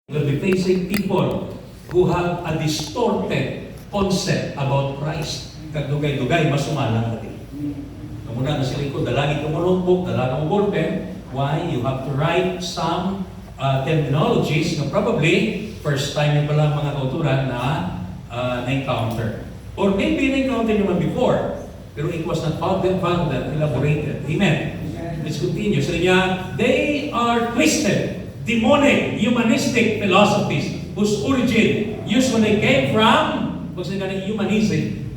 Will be facing people who have a distorted concept about Christ. Kagdugay-dugay, masumalang natin. Kamuna na sila ko, dalagi ka mo notebook, dalagi mo ballpen. Why? You have to write some terminologies na probably first time yung pala mga kauturan na na-encounter. Or maybe na-encounter naman before, pero it was not found that elaborated. Amen. Let's continue. So niya, they are twisted, demonic, humanistic philosophies whose origin usually came from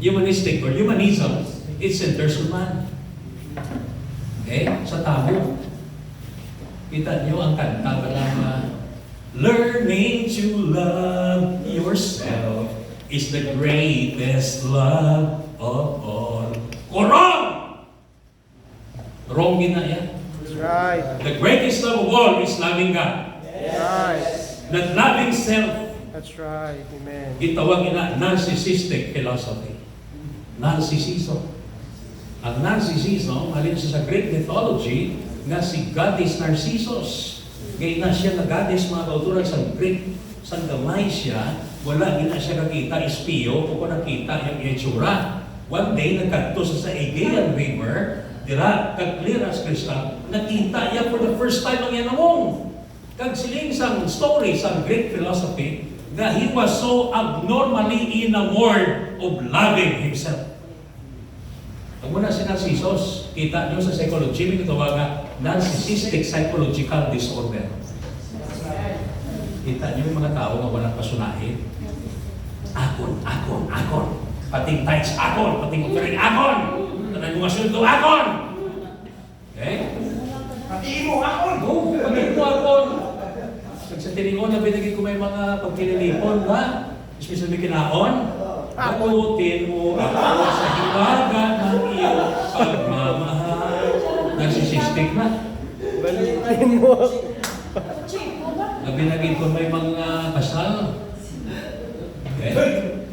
humanistic or humanism. It centers on man. Okay? Sa tabo. Kita niyo ang kanta walang learning to love yourself is the greatest love of all. Wrong! Wrong din na yan. That's right. The greatest love of all is loving God. Yes. Not loving self. That's right. Amen. Itawag na narcissistic philosophy. Narcissism. Ang narcissism, alin siya sa Greek mythology, nga si Goddess Narcissus. Ngayon na siya na goddess, mga kauturan sa Greek, sa gamay siya, wala gina siya nakita espiyo, o nakita yung itsura. One day, nagkadto sa Aegean River, dira, kag-clear as crystal, nakita niya for the first time ang yanamong. Kag siling sang story sa Greek philosophy, that he was so abnormally enamored of loving himself. Ang muna si Narcissus, kita niyo sa psychology, may katawag nga narcissistic psychological disorder. Kita niyo yung mga tao na walang pasunahin. Akon. Pating tights, akon. Pating offering, akon. Tanay mga sulto, akon. Okay? Pati mo, akon! Oo, pating mo, akon. Sa tiningon na binigay ko may mga pagkinilipon, ha? Especially may kinaon. Pagutin mo ako sa hiwaga ng iyong pagmamahal. Narcissistic na. Balikin mo. Nabinagin ko may mga kasal. Okay?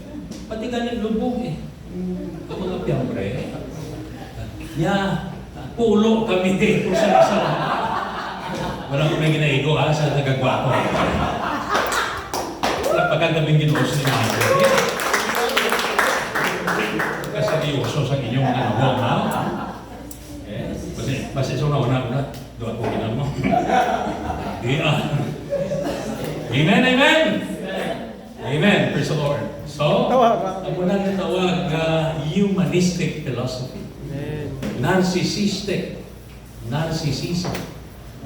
Pati ganit lubog eh. Ang mga piyambre. Pulo kami din kung sa walang kami ginaigo ha sa nagagwapo. Wala pagkagabing ginuos ni Mother. Seryoso sa inyong nanabong, ha? Basta sa una-una ko na, doon ako ginam mo. Amen, amen! Amen, praise the Lord. So, ang unang natawag humanistic philosophy. Narcissism.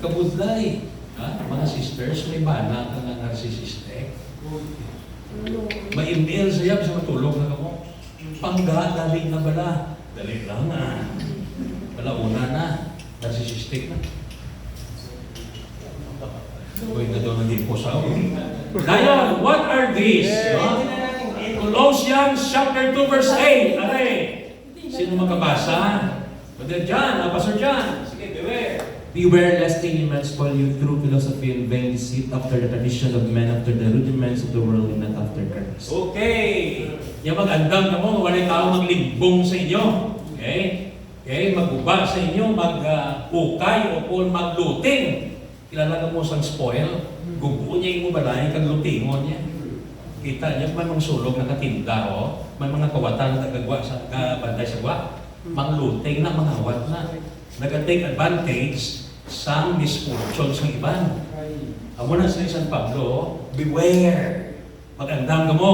Kabudlay. Mga sisters, may bana ka na narcissistic. May-email siya, bisa matulog na ako. Pangga, dali na bala. Dali lang na. Bala una na. Narcissistic na. Uy, na doon naging posaw. Ngayon, what are these? Colossians chapter 2 verse 8. Aray! Sino makabasa? Brother John, Pastor John. Sige, beware. Beware lest any man spoil you through philosophy and vain deceit after the tradition of men, after the rudiments of the world, and not after Christ. Okay. Yung mag-andam na mo, walay tao maglimbong sa inyo. Okay? Okay, mag-uba sa inyo, mag-ukay o kung magluting. Kilala mo sang spoil. Gubuo niya yung balay, kag lutingon niya. Kita niya, may mga sulog na katinda, oh. May mga kawatan na nagagawa sa bantay sa gwa. Magluting na, mga awat na. Nag-take advantage sa misfortunes ng iban. Amo na sa San Pablo, beware. Mag-andam ka mo,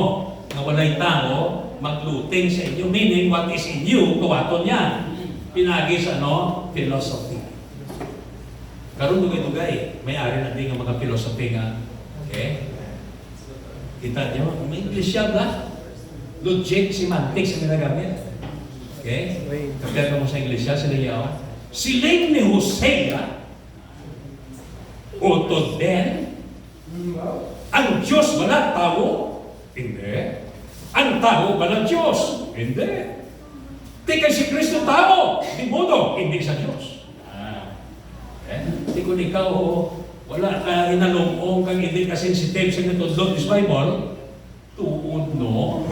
na walay tao, magluting sa inyo. Meaning, what is in you, kawaton niya. Pinagi sa philosophy. Karoon dugay-dugay, may-ari na din ang mga philosophy nga. Okay? Kita niyo, may Iglesia ba? Logic, semantics ang ginagamit. Okay? Kapag mo sa Iglesia, sila yaw. Siling ni Hosea, utod din, ang Diyos wala tao? Hindi. Ang tao wala Diyos? Hindi. Tika si Kristo tao? Di modo, hindi sa Diyos. Hindi kung ikaw, wala ka inalungong kang hindi ka sensitive sa natudlot is Bible, tuod no.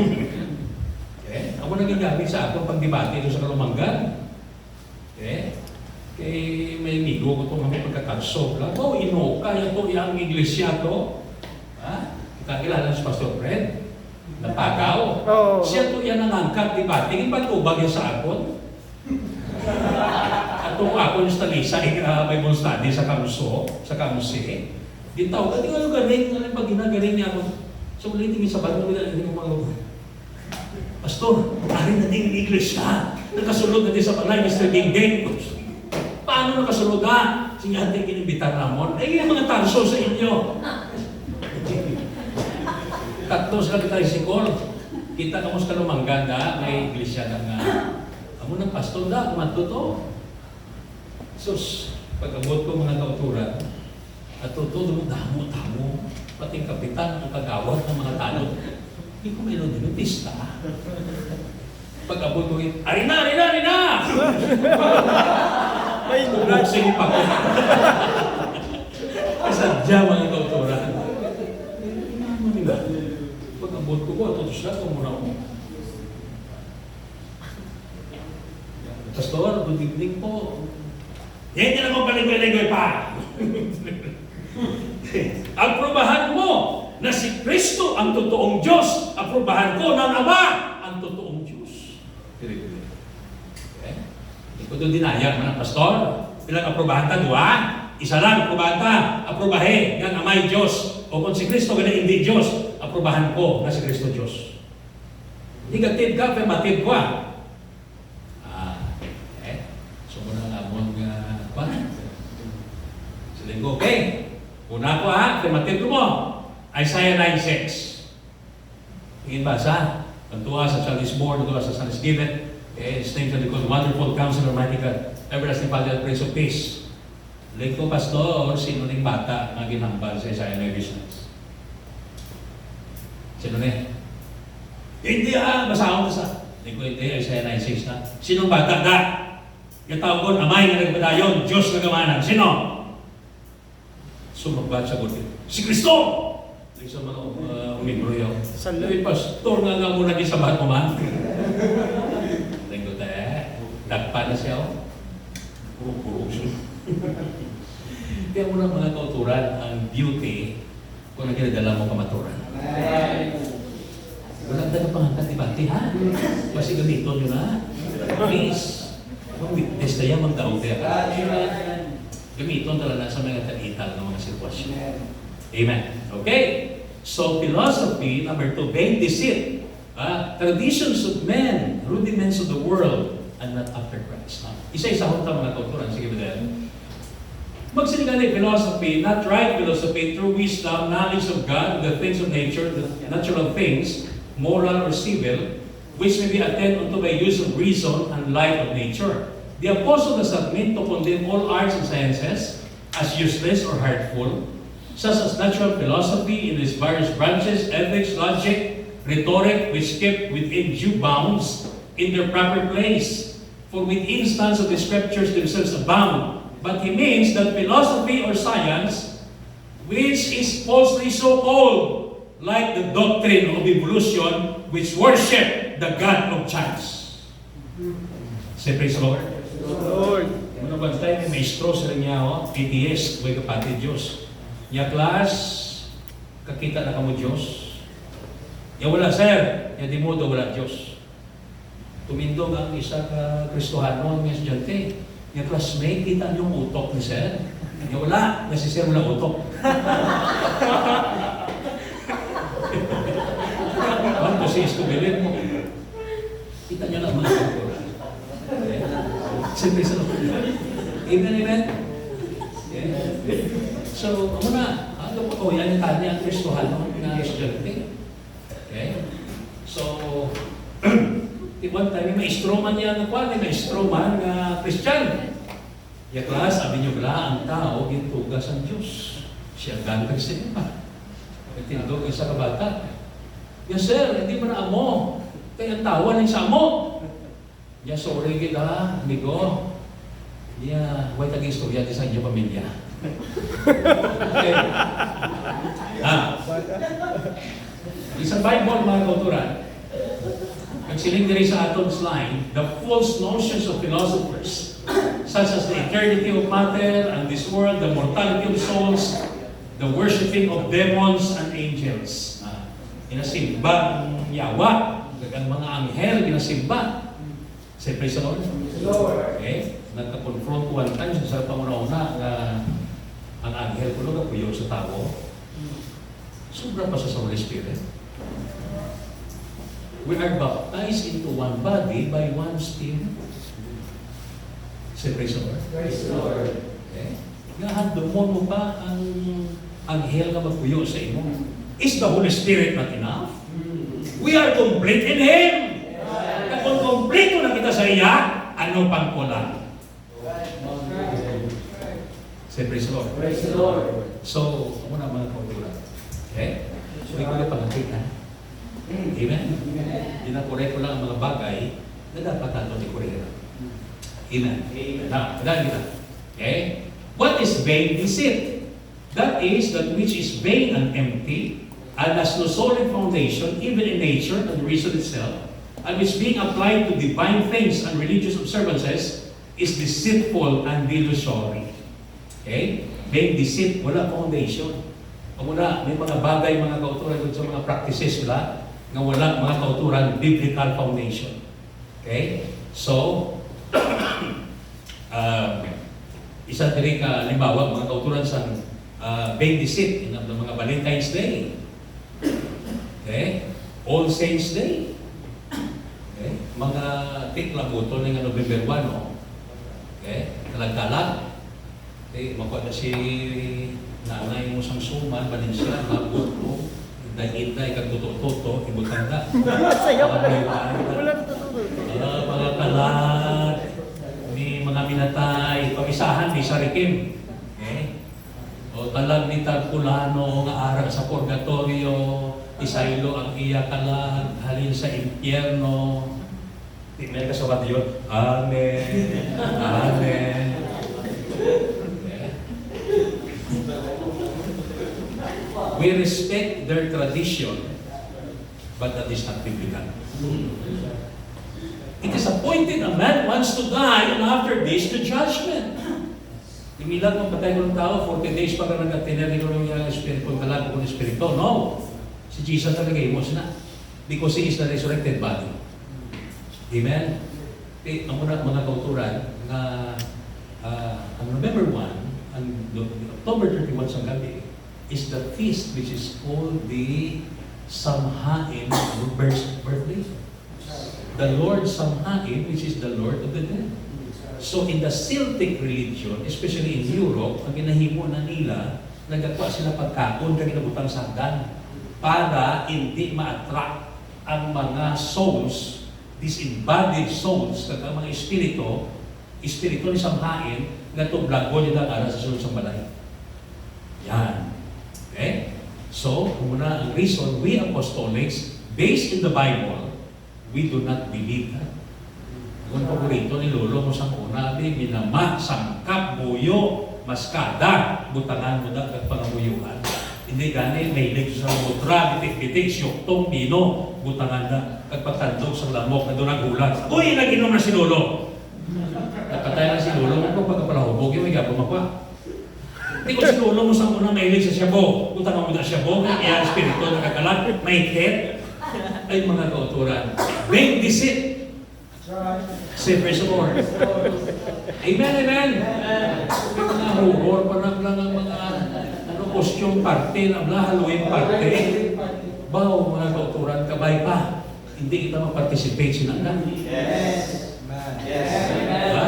Okay? Ako nagagamit sa akong pagdebate doon sa Kalumanggan. Okay? Kay may amigo ko itong mga pagkakalso. Oh, ino, kaya to yung iglesia to. Kakilala si Pastor Fred? Napagaw. Oo. Siya to yan ang angkat, di ba? Tingin ba tubag yan sa akon? At kung ako yung stalisa, Bible study sa Kamusi, di tao, hindi ko galing, ano ba ginagaling niya ako? So, ulit tingin sa bago, hindi ko mga Pastor, ari na din ang iglesia. Nakasulod na din sa balay, Mr. Dingding. Paano nakasulod na? Siya ating inimbitar namon. Eh, yung mga tanso sa inyo. Tatlo sa tricycle. Kita ka mo sa Kalumanggan na may iglesia na nga. Amo ng pastor na, matuto. Sus, pag-abot ko mga kauturan, at tuto mo, damo-damo. Pati ang kapitan, ang kagawad ng mga tanong. Hindi ko mayroon din yung pista. Pag-abot ko yun, arina! May Bubuksing pa ko. Kasadya mga kauturan. Ano nila? Pag-abot ko, ito siya, tumuna ko. Pastor, good evening po. Yan na naman paligoy-ligoy pa. Aprobahan mo na si Kristo ang totoong Diyos. Aprobahan ko ng Ama ang totoong Diyos. Okay? Hindi ko ito dinaya, mga pastor. Bilang aprobahan ta, dua? Isa lang, aprobahan ta. Aprobahe, ng Amay Diyos. O kung si Kristo ka na hindi Diyos, aprobahan ko na si Kristo Diyos. Negative ka, affirmative ka. So muna nga mo nga, Silinggo, okay? Una ko affirmative ko mo. Isaiah 9:6. Tingin basa. Pantua sa Sundays Board, pantua sa Sundays Given. Okay, his name shall be called Wonderful Counselor, Mighty God, Everlasting Father, Prince of Peace. Linggo, Pastor, sino ning bata na ginambal sa Isaiah 9:6? Sino ne? Hindi basahon ka sa. Linggo, hindi, Isaiah 9:6 na. Sinong bata ka? Yung tawag ko, amay nga nagpadayon, Diyos na gamanan. Sino? Sumagbat sa gulit. Si Kristo! Isa man umibro yun. Sabi, pastor nga muna di sa bahat mo man. Linggo tayo. Dagpa na siya. Puro-puro siya. Kaya muna mga kauturan, ang beauty kung naginadala mo kamaturan. Walang taga pangangkat ni Bati, ha? Kasi gamiton nyo na. Please. Kung witness na yan, magdaong tayo. Gamiton talaga sa mga talital ng mga sitwasyon. Amen. Okay? So, philosophy, number 2, vain deceit. Traditions of men, rudiments of the world, and not after Christ. Isa-isa ko mga kauturan. Sige ba dahil? Magsilingan ni philosophy, not right philosophy, true wisdom, knowledge of God, the things of nature, the natural things, moral or civil, which may be attained unto by use of reason and light of nature. The apostle does not mean to condemn all arts and sciences as useless or hurtful, such as natural philosophy in its various branches, ethics, logic, rhetoric, which kept within due bounds in their proper place. For with instance of the scriptures themselves abound. But he means that philosophy or science, which is falsely so called, like the doctrine of evolution, which worship the God of chance. Say praise the Lord. Lord. Ano ba tayo may maestro sa niya, PTS, may kapatid Diyos. Niya class, kakita na kamo Diyos. Ya wala sir, ya di mo wala Diyos. Tumindog ang isa ka Kristohano, ang estudyante. Niya classmate, kita yung utok ni sir. Ya wala, ya si sir wala utok. Ano si Escobilin mo? Kita niyo lang mga kultura. Siyempre sa loob. Amen, amen? So, muna, ano po ko, yan yung tanya ang Kristohano na estudyante. Okay? So, one time, may maestro man yan, may maestro man na Christian. Ya class, sabi niyo bala, ang tao, gintugas ang Diyos. Siya gantag sa iba. Tindog isa ka bata. Yes sir, hindi mo na amo. Kaya ang tawa ng sa amo. Ya sorry kita, amigo. Ya, why tagi istorya di sa inyo pamilya. Okay. Isang Bible, mga kauturan. Nagsiling diri sa aton slide, the false notions of philosophers, such as the eternity of matter and this world, the mortality of souls, the worshiping of demons and angels. Inasimba ang yawa. Ang mga anghel, ginasimba. Say, praise the Lord. Okay? Nagka-confront one time sa panguna-una na ang anghel ko lang napuyo sa tao. Sobra pa sa Holy Spirit. We are baptized into one body by one Spirit. Say, praise the Lord. Okay? Nahandumon mo pa ang anghel na magpuyo sa imo. Is the Holy Spirit not enough? We are complete in Him. Kung kompleto na kita sa iya, ano pang kulang? Say, praise the Lord. So, muna mga kautulan. Okay? So, ikaw na pangakita. Amen? Dinakore ko lang ang mga bagay na dapat natin ikurera. Amen? Now, kita. Okay? What is vain deceit? That is that which is vain and empty, and has no solid foundation, even in nature and reason itself, and which being applied to divine things and religious observances, is deceitful and delusory. Okay? Vain deceit, wala foundation. Muna, may mga bagay, mga kauturan sa mga practices nila, na wala mga kauturan, biblical foundation. Okay? So, isa din ka, halimbawa, mga kauturan sa vain deceit, ng mga Valentine's Day. Okay? All Saints Day. Okay? Mga tiklabuto ng November 1, no? Okay? Kalag-kalag. Okay? Makuha na si nanay mo sang suman, Valencia, labot mo, day-day, kagtuto-toto, ibutanda. Sayaw ko lang. Mga Wala tutulog. mga kalat, may mga minatay, pamisahan, may sarikim. Okay? O talag ni Tagpulano, nga aral sa purgatorio, isaylo ang iya kalag, halin sa impyerno. Tingnan ka sa ba't yun? Amen. Amen. We respect their tradition, but that is not biblical. It is appointed a man wants to die, and after this, the judgment. Imilag ng patay ng tao, 40 days pa ka nag-atinari ko ng Espiritu, ng talag ko ng Espiritu. No! Si Jesus talaga imos na. Because He is the resurrected body. Amen? Eh, ang mga kauturan na ang November 1, ang October 31 sa gabi, is the feast which is called the Samhain birthday. The Lord Samhain, which is the Lord of the dead. So in the Celtic religion, especially in Europe, ang ginahimo na nila, nagkakwa sila pagkaon kaya kinabutang sa hagdan para hindi ma-attract ang mga souls, disembodied souls, kag ang mga espiritu ni Samhain, nga tublago nila ara sa sulod sa balay. Yan. Okay? So, muna ang reason, we apostolics, based in the Bible, we do not believe that. Kung paborito ni Lolo mo sa una, minama, sangkap, buyo, maskada, butangan mo na at pangamuyuhan. Hindi gani, may leg sa mutra, bitik-bitik, syuktong, pino, butangan na, at patandog sa lamok na doon ang gulat. Uy, nag-inom na si Lolo! Napatay na si Lolo, kung pagkapalahubog, yung may gabong makwa. Hindi ko si Lolo mo sa una, may leg sa Shabu, butangan mo na Shabu, kaya espiritu nakakalag, may head, ay mga kauturan. Vain deceit. Say praise the Lord. Amen, amen. May mga horror, parang lang ang mga costume party, Halloween party. Baw, mga kauturan, kabay pa. Hindi kita mag-participate sinanggan. Yes. Diba?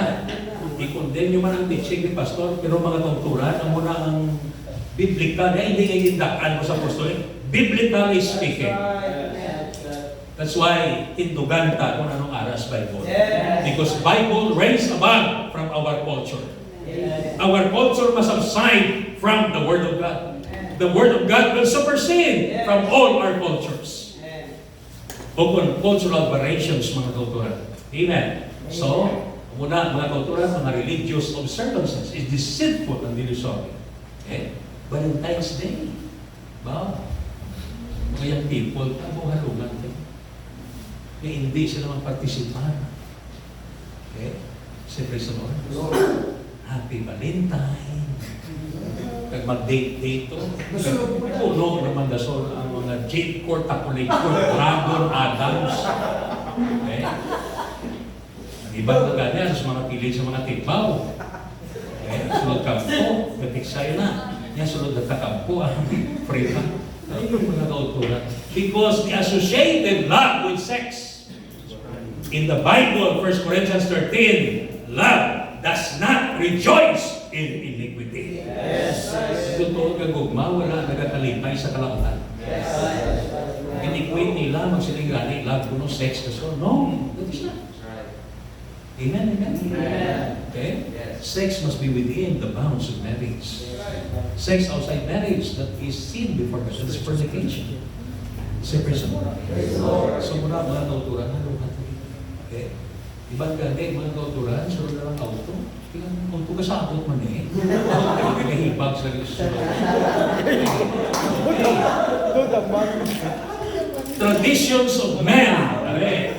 I-condemn nyo man ang teaching ni Pastor, pero mga kauturan, ang muna ang biblical, hindi ngayon dakan mo sa apostolic, biblically speaking. That's why tindugan ta kung anong aras Bible. Because Bible raised above from our culture. Our culture must subside from the Word of God. The Word of God will supersede from all our cultures. Open cultural variations, mga kauturan. Amen. So, muna mga kauturan, mga religious observances is deceitful and delusory. Okay? Valentine's Day. Ba? Mga young people, tabo halungan din. Kaya hindi sila mag-participate. Okay? Say praise the Lord. Happy Valentine. Kag mag-date-date to. Puno naman dasol ang mga J Jade Court, Takulay Court, Dragon, Adams. Okay? Ang ibang mga ganyan, sa mga pilit sa mga tibaw. Okay? Sunod ka po, gatik sa'yo na. Yan, sunod na takampo, free pa. Ay, mga kauturan. Because the associated love with sex. In the Bible, 1 Corinthians 13, love does not rejoice in iniquity. Yes. Totoo ka gugma, wala nagakalipay sa kalautan. Yes. Iniquate nila, magsilingani, love ko no sex, kaso no, that is not. Amen, amen? Okay? Sex must be within the bounds of marriage. Sex outside marriage, that is sin before God, that is fornication. Separate sa mura. So muna mga kauturan, okay? Ibang gani, mga kauturan, sunod na lang auto. Auto ka sa abot man eh. Nagahibag sa gusto. Traditions of men. Okay?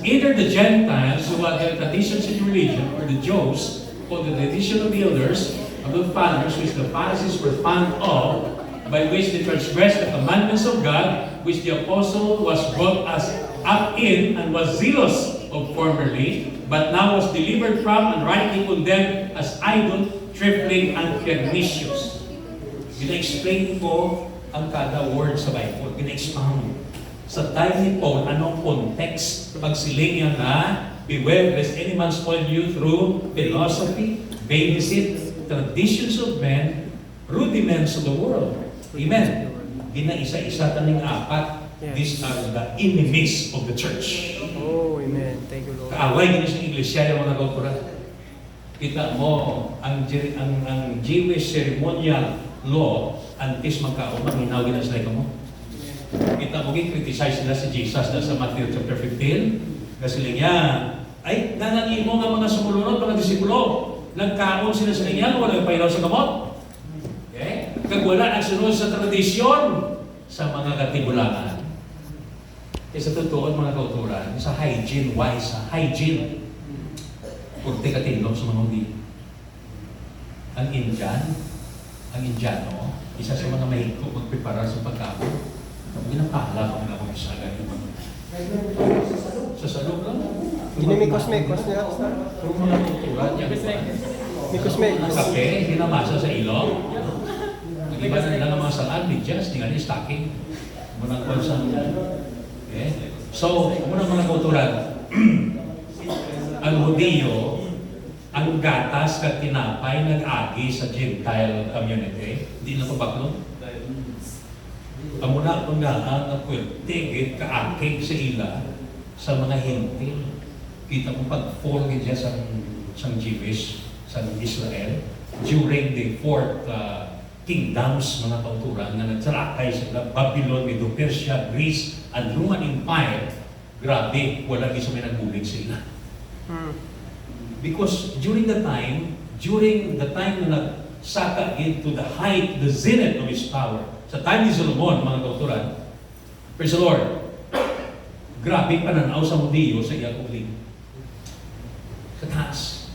Either the Gentiles who had their traditions in religion, or the Jews, or the tradition of the elders, of the fathers, which the Pharisees were fond of, by which they transgressed the commandments of God, which the apostle was brought us up in, and was zealous of formerly, but now was delivered from and rightly condemned as idol, trifling, and pernicious. Gina-explain ko ang kada word sa Bible. Gina-expound. Sa time ni Paul, anong context? Pagsiling niya na, beware lest any man spoil you through philosophy, babysit, traditions of men, rudiments of the world. Amen. Gina-isa-isa taning apat. These are the enemies of the church. Oh, amen. Thank you, Lord. Kaaway gini sa iglesia yung mga kauturan. Kita mo, ang Jewish ceremonial law, antes magkaon, manghinaw gina sila mo. Kita mo, criticize nila si Jesus na sa Matthew chapter 15. Kasi niya, ay, nanangin mo nga mga sumulunod, mga disipulo. Nagkaon sila sa niya, wala pairaw sa kamot. Okay? Kagwala ang sunod sa tradisyon sa mga katibulaan. Sa totoo, mga kauturan, sa hygiene-wise, sa hygiene, kurte katino sa mga hindi. Ang Indiano, isa sa mga mahigko magprepara sa pagkaon. Ginapala ko na kung isa agad yung sa salog lang. Ginimikos-mekos niya. Yung mga kulturan niya. Mikos-mekos. Kape, ginamasa sa ilong. Nag-iba na nila ng mga salaan, bidyas, di nga ni stocking. Munang konsang. Okay? So, munang mga kulturan. Ang Hudiyo, ang gatas at tinapay nag-agi sa Gentile community. Hindi na pabaklong. Ang muna kung ang tigit kaakig sa ila sa mga hintil. Kita mo pag-fall niya sa Jewish, sa Israel, during the fourth kingdoms, mga kauturan, na nagsarakay sila, Babylon, Medo Persia, Greece, and Roman Empire, grabe, wala isa may nagbulig sa ila. Because during the time na nagsaka into the height, the zenith of his power, sa time ni Solomon, mga kauturan, praise the Lord, grabe pananaw sa Hudiyo sa iyang ugling. Sa taas.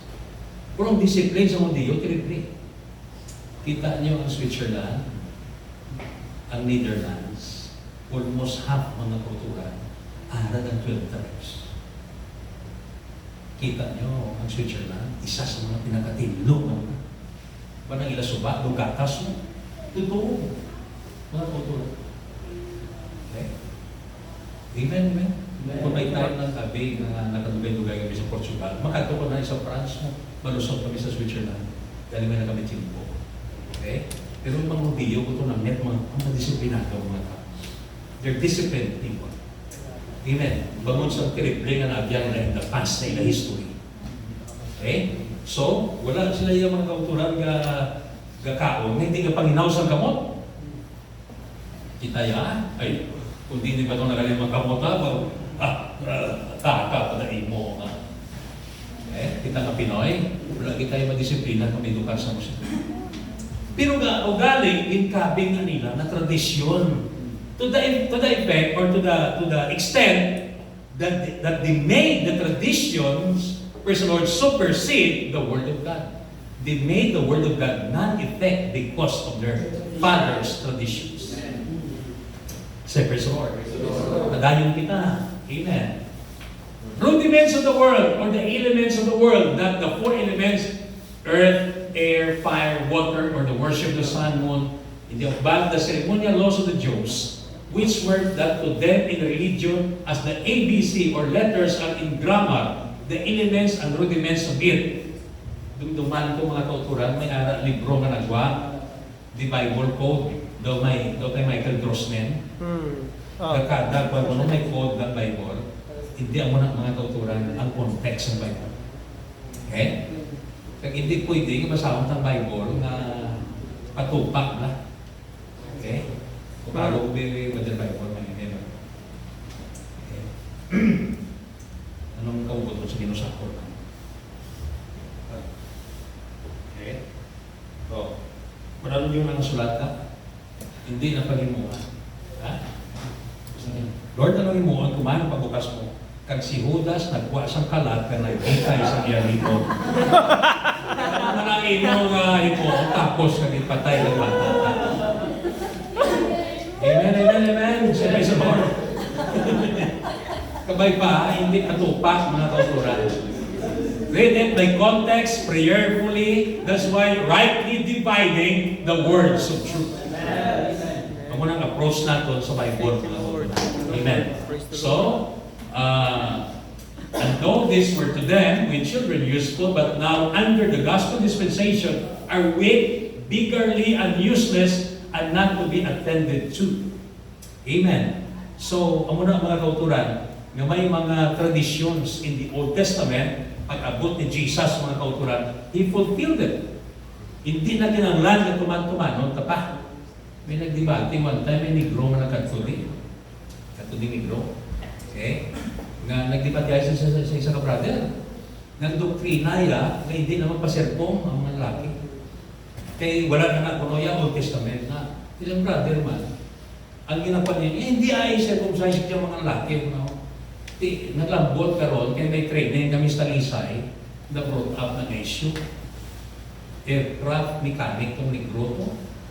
Purong discipline sa Hudiyo, tinipri. Kita niyo ang Switzerland, ang Netherlands, almost half mga kauturan, ara ng 12 tribes. Kita niyo ang Switzerland, isa sa mga pinakatinlo. Parang ilasuba, lugatas mo. Totoo. Mga kultura. Okay? Amen, amen? Kung may time ng gabi na nakadugay-dugay kami sa Portugal, makadto ko na sa France mo, malusot kami sa Switzerland. Dahil may na kami timpo. Okay? Pero yung mga Hudiyo, ko ito na met mga disiplinado mga tao. They're disciplined people. Amen? Bangon sa tiriple nga nabiyang na in the past na ila history. Okay? So, wala sila yung mga kauturan gakaon, hindi ka panginaw sa kamot. Kita ya, ay, kung di ba itong nagaling magkamota, taka pa na imo. Kita ka Pinoy, wala kita yung madisiplina kung edukar sa musik. Pero ugali, inkabing na nila na tradisyon. To the effect, or to the extent, that they made the traditions, praise the Lord, supersede the Word of God. They made the Word of God non-effect because of their fathers' traditions. Say, praise the Lord. Padayon kita. Amen. Rudiments of the world, or the elements of the world, not the four elements, earth, air, fire, water, or the worship of the sun, moon, in the above the ceremonial laws of the Jews, which were that to them in religion as the ABC or letters are in grammar, the elements and rudiments of it. Dumduman ko mga kauturan, may ara libro nga nagwa, the Bible Code, daw kay Michael Grossman. Kada pag may code ng Bible, hindi mo na mga kauturan ang context ng Bible. Okay? Kaya hindi pwede masahon ng Bible na patupak na. Okay? Kung araw bebe ba din Bible, may hindi. Okay? Anong kaugot mo sa ginusakot? Okay? So, marami yung mga sulat ka, hindi na pag-imuha. Ha? Lord, anong imuha? Kumain pagbukas mo. Kag si Judas, nagkuha siyang kalat ka na ikay sa iya rito. Ano na ino nga ito, tapos kag ipatay ng bata. Amen, amen, amen. Siyempre sa Lord. Kabay pa, hindi katupak mga kauturan. Read it by context, prayerfully. That's why rightly dividing the words of truth. Ang unang approach natin sa Bible. Amen. So, and though this were to them, when children useful, but now under the gospel dispensation, are weak, beggarly, and useless, and not to be attended to. Amen. So, ang muna mga kauturan, na may mga traditions in the Old Testament, pag-abot ni Jesus mga kauturan, He fulfilled it. Hindi na kinanglan na tuman-tumanon, tapa. May nagdebate one time, may negro na nagkatuli. Katuli negro. Okay? Nga nagdebate ay sa isa ka brother. Nagdoktrina nila na hindi naman paserpong ang mga lalaki. Kaya wala na nga kuno yung Old Testament na ilang brother man. Ang ginawa niya, hindi ay circumcised yung mga lalaki. Naglambot karon kaya may training kami sa Talisay na brought up ng issue. Aircraft mechanic itong negro to.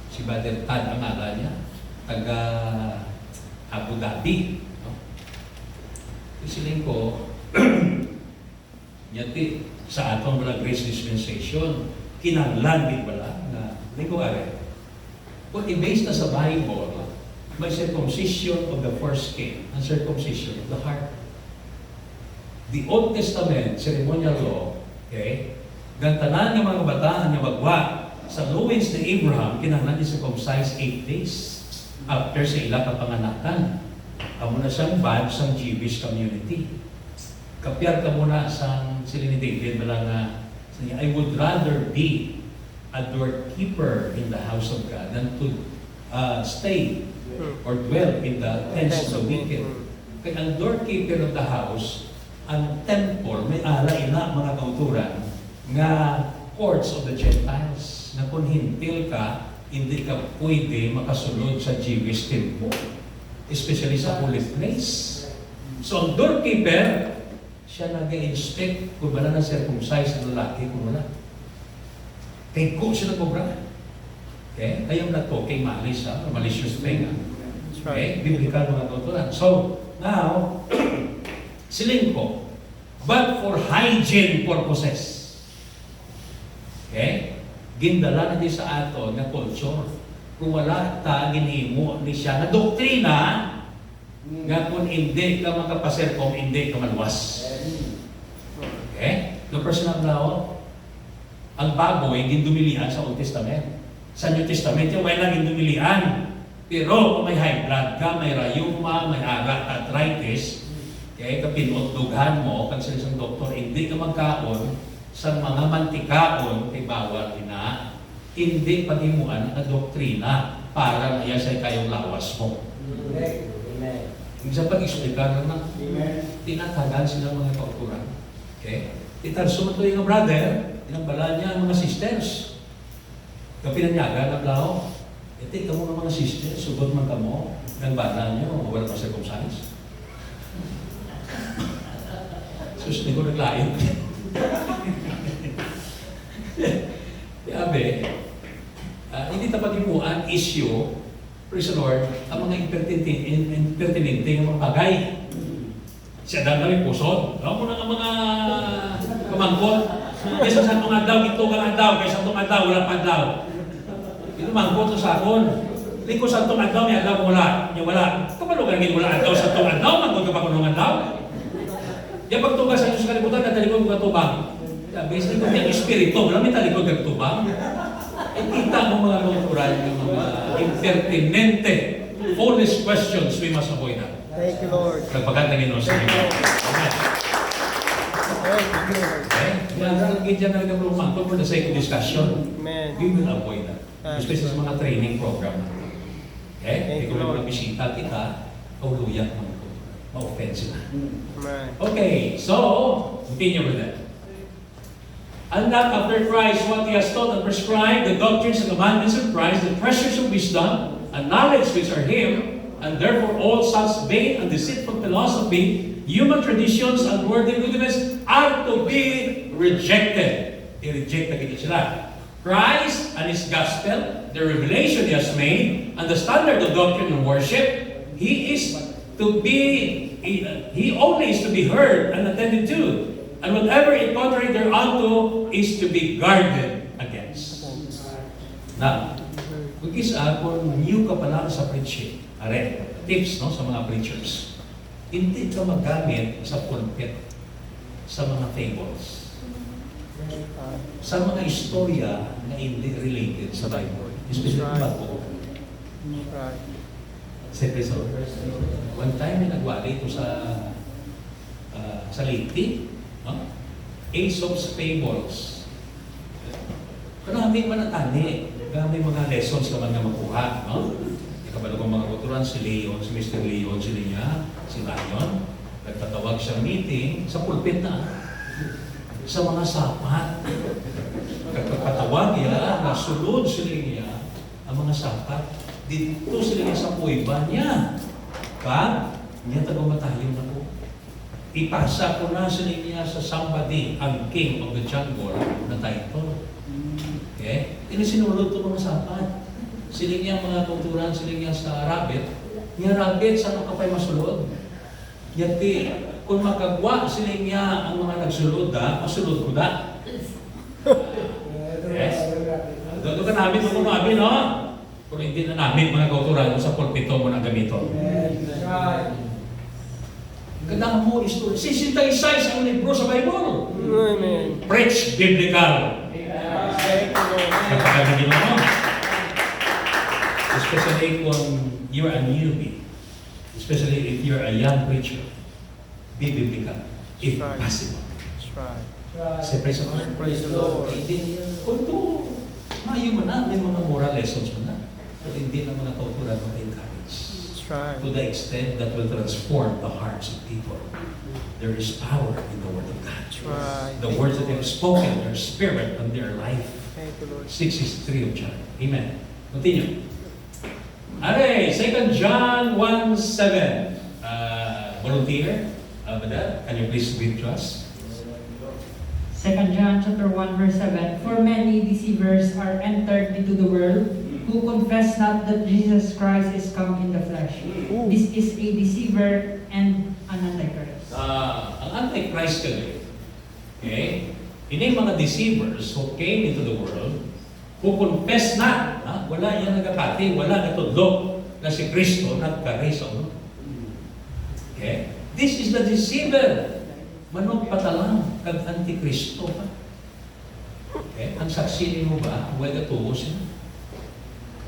Si Brother Tad ang ala niya. Taga Abu Dhabi. No? Isiling ko, yati sa atong mga grace dispensation, kinanglan din wala na, hindi ko are. Kung i-base na sa Bible, may circumcision of the foreskin and circumcision of the heart. The Old Testament ceremonial law, okay, gantanan ng mga bataan niya magwa sa loins ni Abraham, kinahanglan niya circumcise 8 days after sa ila kapanganakan. Amo na siyang badge sa Jewish community. Kapyar ka muna sa sila ni David, wala nga, I would rather be a doorkeeper in the house of God than to stay or dwell in the tents of the wicked. Kaya ang doorkeeper of the house, ang temple, may ara ina mga kauturan nga courts of the Gentiles na kung hintil ka, hindi ka pwede makasunod sa Jewish temple, especially sa holy place. So ang doorkeeper, siya nag-inspect kung wala na circumcised na lalaki, kung wala. Kaya ko siya nagkobra. Okay? Ayaw na to, kay malis, malicious thing. Okay? Biblical mga kauturan. So, now, siling ko, but for hygiene purposes. Okay? Gindala na di sa ato na culture. Kung wala ta, ginimo ni siya na doktrina, nga kung hindi ka makapaserkom, hindi ka maluwas. Okay? The personal law, ang baboy, gindumilian sa Old Testament. Sa New Testament, yung wala gindumilian. Pero kung may high blood ka, may rayuma, may arthritis, kaya kapinutdughan mo, kung sa isang doktor, hindi ka magkaon sa mga mantikaon, kay bawal na, hindi paghimuan ang doktrina para na sa kayong lawas mo. Amen. Sa pag-explicar na tinatagal sila mga kauturan. Okay? Itarso mo ito yung brother, inambala niya ang mga sisters. Kapinanyaga na lao, ito ka mo ng mga sisters, sugod man ka mo, ng bata niyo, wala pa circumcised. Sus, hindi ko naglayo. Sabi, hindi tapag imuan issue Praise the Lord, ang mga impertinente, yung mga bagay. Siya dami pusod. Alam mo na ang mga kamangkot. Kaysa sa itong adaw, ito kang adaw. Kaysa itong adaw, wala pa adaw. Ito mangkot sa sakon. Liko sa itong adaw, may adaw wala. Yung wala. Kapalo ka naging wala adaw sa itong adaw, mangkot ka pa kung adaw. Yung pagtuga sa Diyos kalibutan, natalikod ka tubang. Basically, kung yung espiritu, wala may talikod ka tubang. Kita mo mga kultural, yung mga impertinente, foolish questions we must avoid that. Thank you, Lord. Nagpagat ng Ginoo sa inyo. Amen. Thank you, Lord. Okay? Yan dyan talaga lumang for the sake of discussion. Amen. We will avoid that. Especially sa mga training program. Okay? Thank Ikaw you, Lord. na bisita kita, kauluyan mo. Ma-offense na. Amen. Okay, so, continue with that. And that after Christ, what He has taught and prescribed, the doctrines and commandments of Christ, the treasures of wisdom and knowledge which are Him, and therefore all such vain and deceitful philosophy, human traditions, and worldly rudiments are to be rejected. I-reject na kita sila. Christ and His gospel, the revelation He has made, and the standard of doctrine and worship, He only is to be heard and attended to. And whatever is contrary thereunto is to be guarded against. Now, kung isa, kung new ka pa lang sa preaching, tips no, sa mga preachers, hindi ka magamit sa pulpit, sa mga fables, sa mga istorya na hindi related sa Bible. Especially bago. Right. Siyempre so, one time may nagwa dito sa Leyte, no? Aesop's Fables. Karami man natani, karami mga lessons ka man nga makuha, no? Ikabalagong mga kuturan, si Leon, si Mr. Leon, si Linya, si Lion, nagtatawag siya meeting sa pulpit na, sa mga sapat. Nagpapatawag niya, nasulod sila niya, ang mga sapat. Dito sila niya sa kuiba niya. Niya tagamatayong na po. Ipasa ko na sila niya sa somebody, ang king of the jungle na title. Okay? Ini sinulod ito mga sapat. Sila niya mga kulturan, sila niya sa rabbit. Niya rabbit, saan ka pa'y masulod? Yati, kung makagwa sila niya ang mga nagsulod masulod ko da. Yes? Doon ka namin kung namin, no? Kung hindi na namin mga kulturan sa pulpito mo na gamito. Ganda mo ito. 66 ang libro sa Bible. Amen. Preach biblical. Thank you, Lord. Napakaganda mo. Especially kung you're a newbie. Especially if you're a young preacher. Be biblical. If Right. possible. That's right. Say praise the Lord. Praise the Lord. Hindi, kung ito, mayo mo na, may mga moral lessons mo na. Pero hindi na mga kauturan mo encourage. That's right. To the extent that will transform the hearts of people. There is power in the Word of God. That's right. The words that they have spoken, their spirit and their life. Thank you, Lord. 6:3 of John. Amen. Continue. Okay, 2 John 1:7. Volunteer, Badal, can you please read to us? 2 John chapter 1 verse 7. For many deceivers are entered into the world, who confess not that Jesus Christ is come in the flesh. Ooh. This is a deceiver and an antichrist. Ang Antichrist kali, okay? Ini mga deceivers who came into the world, who confess not, wala yan nagapati, wala natudlok na si Kristo nagka-reso. Okay? This is the deceiver. Manong patalang kag Antikristo pa. Okay? Ang saksi mo ba, wala tuos yun.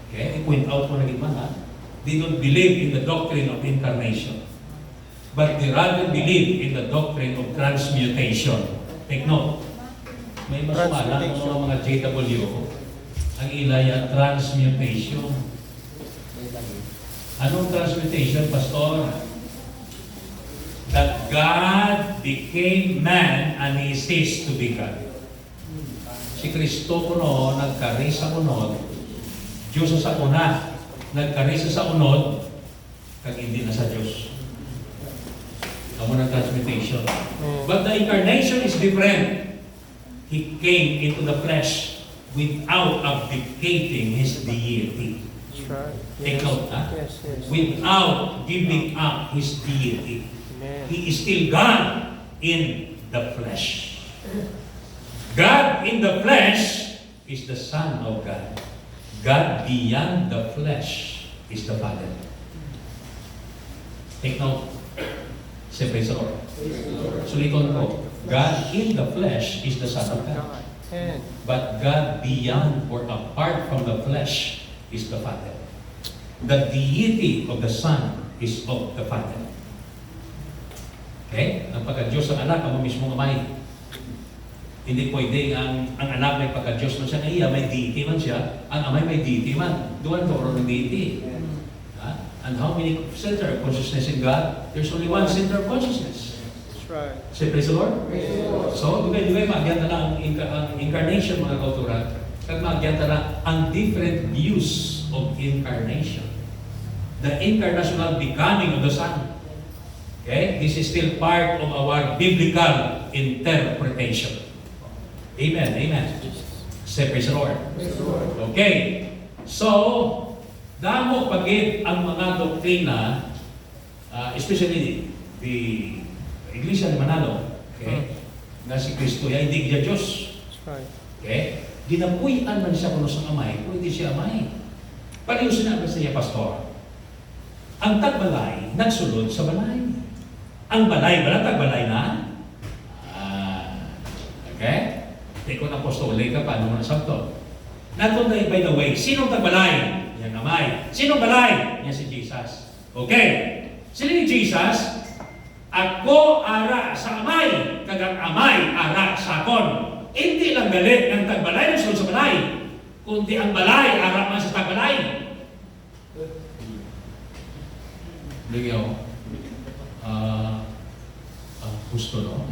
Okay? I-point out mo na mga, they don't believe in the doctrine of incarnation, but they rather believe in the doctrine of transmutation. Take note. May masumala ng mga JW, ang ilaya, transmutation. Anong transmutation, Pastor? That God became man and He ceased to be God. Si Kristo kuno, nagkarisa unod, Diyos sa una, nagkarisa sa unod, kag hindi na sa Diyos. Amo ng transmutation. But the incarnation is different. He came into the flesh without abdicating His deity. That's right. Take note, ha? Yes, yes. Without giving up His deity. Amen. He is still God in the flesh. God in the flesh is the Son of God. God beyond the flesh is the Father. Take note. Say praise the Lord. Suliton ko. God in the flesh is the Son of God. God. And But God beyond or apart from the flesh is the Father. The deity of the Son is of the Father. Okay? Ang pagka-Diyos ang anak, ang mismong amay. Hindi pwede ang anak may pagka-Diyos man siya, iya may deity man siya, ang amay may deity man. Doon toro ng deity. And how many center of consciousness in God? There's only one center of consciousness. that's right. Say praise the Lord. So, di ba maagyanta na ang incarnation mga kauturan, kag maagyanta na ang different views of incarnation. The incarnational becoming of the Son. Okay? This is still part of our biblical interpretation. Amen. Amen. Say praise the Lord. Okay. So, damo pagid ang mga doktrina, especially the Iglesia ni Manalo, okay? Na si Kristo ay hindi siya Diyos. That's right. Okay? Ginapuyan man siya kuno sa amay, kung hindi siya amay. Pareho sinabi sa iya, Pastor. Ang tagbalay, nagsulod sa balay. Ang balay, tagbalay na? Okay? Teko na apostole ka, paano mo nasabto? Natunay, by the way, sinong tagbalay? Yan amay. Sinong balay? Yan si Jesus. Okay? Sino ni Jesus? Ako ara sa amay, kagang amay ara sa akon. Hindi lang galit ng tagbalay ng sulod sa balay, kundi ang balay ara man sa tagbalay. Ligyaw. Gusto, no?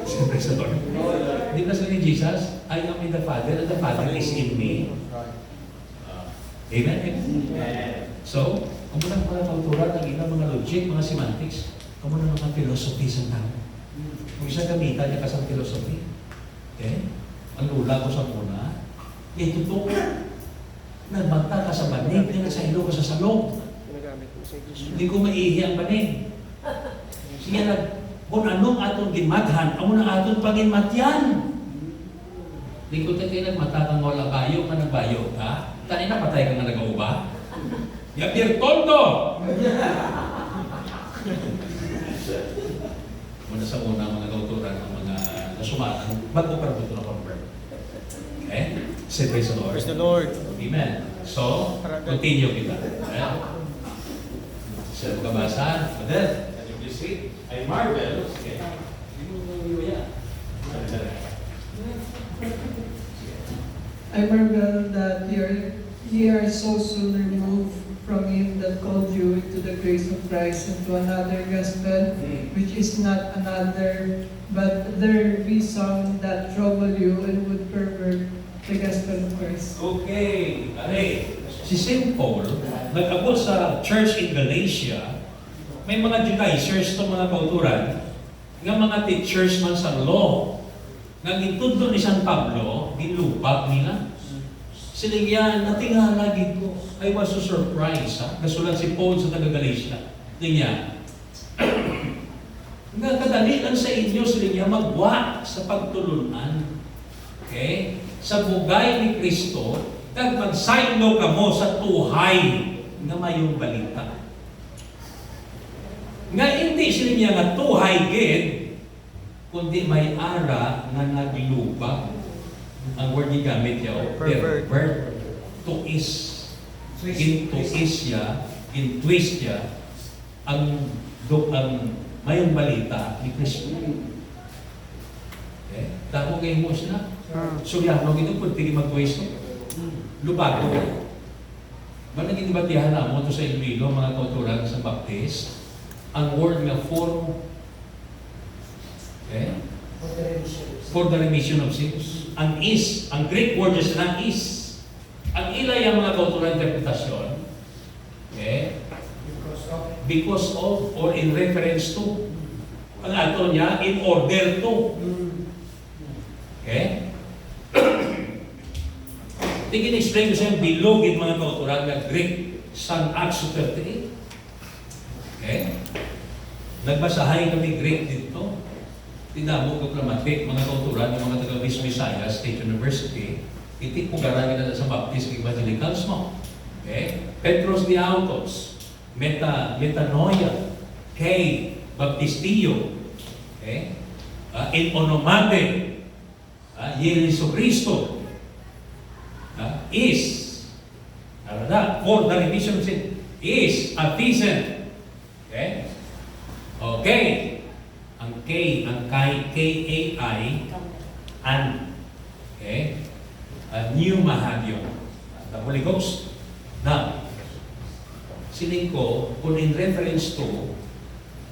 Siyempre sa Lord. Di ba sabi ni Jesus, I am in the Father and the Father is in me. Amen? So, kung muna mga kauturan ng ilang mga logic, mga semantics, kung muna mga philosophy sa tao. Kung isa gamitan niya kasang philosophy. Okay? Ang lula ko sa muna, totoo. Nagbanta ka sa banig, hindi sa ilo ka sa salong. Ginagamit mo sa English. Hindi ko maihi ang banig. Sige na, kung anong atong ginmadhan, amo na atong panginmatyan. Hindi ko tayo nagmata kang wala bayo, ka nagbayo ka. Tani na patay ka nga nag-auba. Yapir tonto! Muna sa una, mga kauturan, ang mga nasumatan, bago para ito na convert. Okay? Say praise the Lord. Praise the Lord. Amen. So, continue kita. Sila pagkabasa. Brother, can you please read? I marvel. Okay. I marvel that ye are so soon removed from him that called you into the grace of Christ into another gospel, which is not another, but there be some that trouble you and would pervert the gospel of Christ. Okay. Si St. Paul, nag-abot sa church in Galatia, may mga Judaizers itong mga kauturan, nga mga teachers man sa law, nga gintudlo ni San Pablo, ginlubag nila. Siling yan, natingala ko. I was so surprised, ha? Nasulat si Paul sa taga-Galatia. Niya, nga kadalian sa inyo, siling yan, magwa sa pagtulunan. Okay? Sa bugay ni Kristo, kag magsaylo ka mo sa tuhay nga mayong balita. Nga hindi siling yan nga tuhay gid, kundi may ara nga naglubag. Ang word ni gamit niya, pervert, tuis, gintuis siya, gintwist siya, ang mayong balita ni Kristo. Okay? Dako kayo mo siya. Suryano, ito po, tigil mag-twist. Lubago. Ba naging batihan na mo ito sa Iloilo, mga kauturan sa Baptist, ang word nga form, okay? For the remission of sins. Ang is, ang Greek word is ang is. Ang ilay ang mga kautulan interpretasyon, okay? Because of or in reference to. Ang ato niya, in order to. Okay? Tingin explain ko sa inyo, bilogin mga kauturan nga Greek San Acts 38. Okay? Nagbasahay kami Greek dito. Tinamo ko klamatik, mga kauturan, yung mga taga-Visayas State University, iti ko garanin na sa Baptist Evangelicals mo. Okay? Petros de Autos, Metanoia, Kay, Baptistillo, okay? In Onomate, Yesu Cristo, is, for the remission of sin, is Ephesian. Okay? Okay. Ang K, K-A-I, and, okay? New Mahavyon, the Holy Ghost. Now, sining ko, kung in reference to,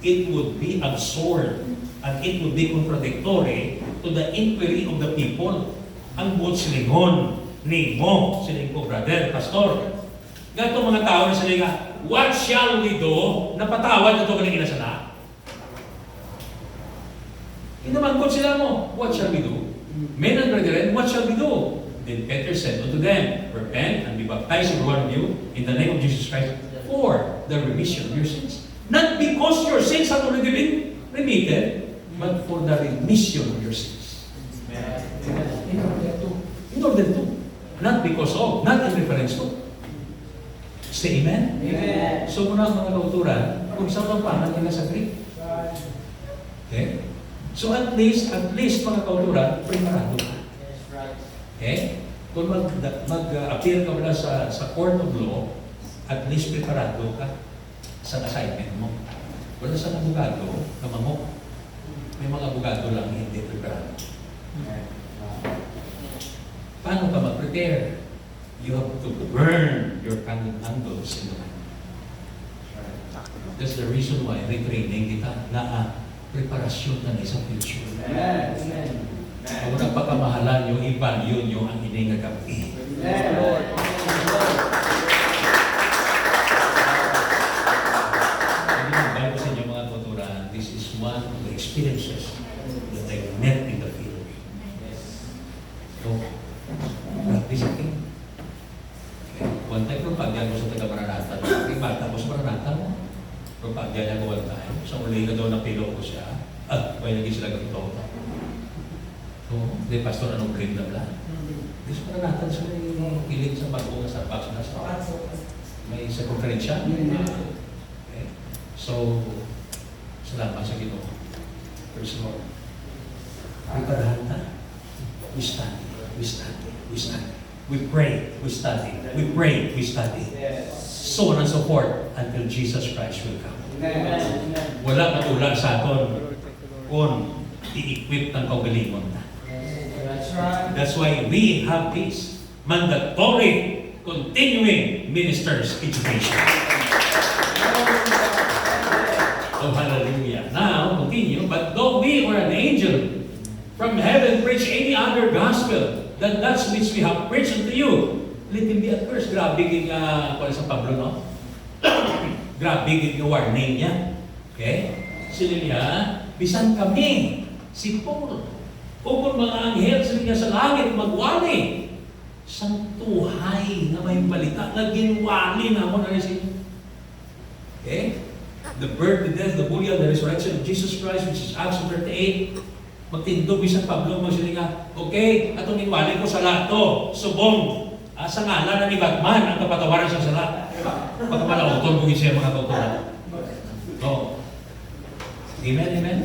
it would be absurd and it would be contradictory to the inquiry of the people. Ang buot silingon ni mo, siling ko, brother, pastor. Gato mga tao na silinga, what shall we do? Napatawad na ito kanina sana. Inaman ko sila mo, what shall we do? Men and brethren, what shall we do? Then Peter said unto them, repent and be baptized every one of you in the name of Jesus Christ for the remission of your sins. Not because your sins have already been remitted, but for the remission of your sins. In order to. Not because of, not in reference to. Say amen? Amen. So muna mga kauturan, kung saan ang pangalan nila sa Greek. Okay? So at least mga kauturan, preparado ka. That's right. Okay? Kung mag-appear ka wala sa court of law, at least preparado ka sa assignment mo. Wala sa abogado, kamamok. May mga abogado lang hindi preparado. Paano ka mag-prepare? You have to burn your candles in the night. That's the reason why retraining kita na preparasyon na sa future. Amen. Kung nagpakamahalan nyo, i-value nyo ang ining gabi. Lord. Hindi nagbayo ko sa inyo mga tuturan, this is one of the experiences that I met in the field. So, practice it. One time, propagyan ko sa taga-Maranata. Bata ko sa Maranata mo. Propagyan niya ko one time. Sa uli ka daw ng pilo ko siya. May naging sila ganito. So, di pastor, anong grade na bla? Di sa Maranata, sa may kilig sa bago sa Starbucks na sa may circumference siya. Okay. So, salamat sa Ginoo. Praise the Lord. Preparahan ta. We study. We study. We study. We pray, we study. We pray, we study. So on and so forth until Jesus Christ will come. Amen. Wala matulad sa aton kung i-equip ng kaugalingon na. That's right. That's why we have this mandatory continuing ministers education. Oh, hallelujah. Now, continue. But though we or an angel from heaven preach any other gospel than that which we have preached unto you, let him be accursed. Grabe yung sa Pablo, no? Grabe yung warning niya. Okay? Sila niya, bisan kami, si Paul, o kung mga anghel sila niya sa langit, magwali, santuhay na may balita, na ginwali na mo na rin sila. Okay? The birth, the death, the burial, the resurrection of Jesus Christ, which is Acts 38, magtindog bisan Pablo mo sila nga, okay, atong inwali ko sa lahat to, subong, sa ngalan ni Batman, ang kapatawaran sa sala. Pagkamalauton ko siya mga kauturan. Oh. Amen, amen?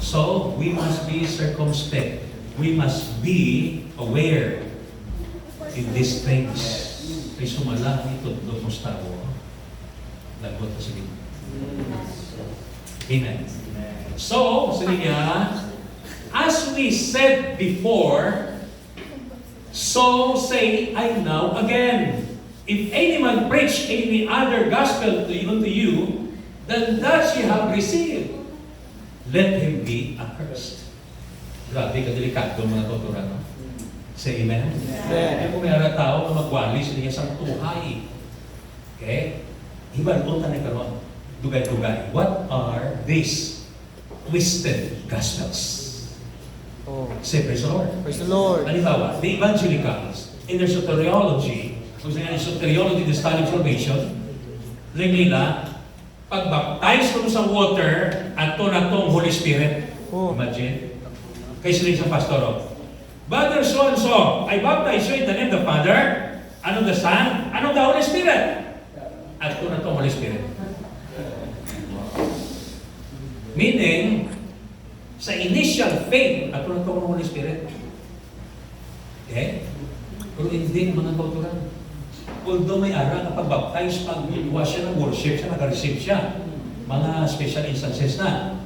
So, we must be circumspect. We must be aware in these things. Kaya sumala, ito, doon mo stawo. Lagot na sige. Amen. So, sabi niya, as we said before, so say I now again. If any man preach any other gospel unto you than that ye have received, let him be accursed. Grabe ka delikado mga tuturan. No? Say amen? Amen. Kung may ara tao na magwali sa niya sa tuhay. Okay? Hibalon na karon. Dugay-dugay. What are these twisted gospels? Oh. Say, praise the Lord. Praise the Lord. Halimbawa, the evangelicals in their soteriology, kung saan yung soteriology, the study of salvation, rin nila, pag-baptize ko sa water, at to na tong Holy Spirit. Oh. Imagine. Kaya sila sa pastor, Brother so and so, I baptize you in the name of the Father, and of the Son, and of the Holy Spirit. At to na tong Holy Spirit. Meaning, sa initial faith, at to na tong Holy Spirit. Okay? Pero hindi mga kauturan. Although may ara kapag baptize, pag iwas siya ng worship siya, nag-receive siya. Mga special instances na.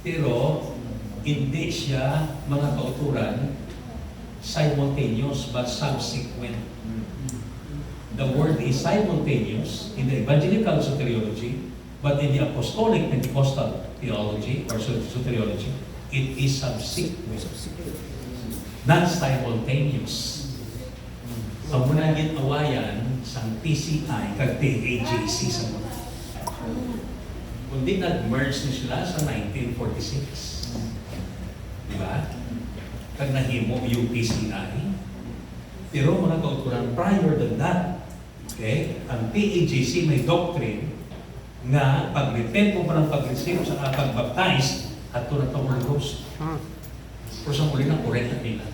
Pero, hindi siya mga kauturan simultaneous but subsequent. The word is simultaneous in the evangelical soteriology, but in the apostolic Pentecostal theology or soteriology, it is subsequent. Not simultaneous. Ang muna ginawayan sa PCI kag PAJC sa mga. Kundi nag-merge na sila sa 1946. Diba? Kag nahimo UPCI. Pero mga kauturan, prior than that, okay, ang PAJC may doctrine nga pag-repent mo pa ng pag-receive sa pag-baptize at ito na itong Holy Ghost. Pero sa muli na correct na nila.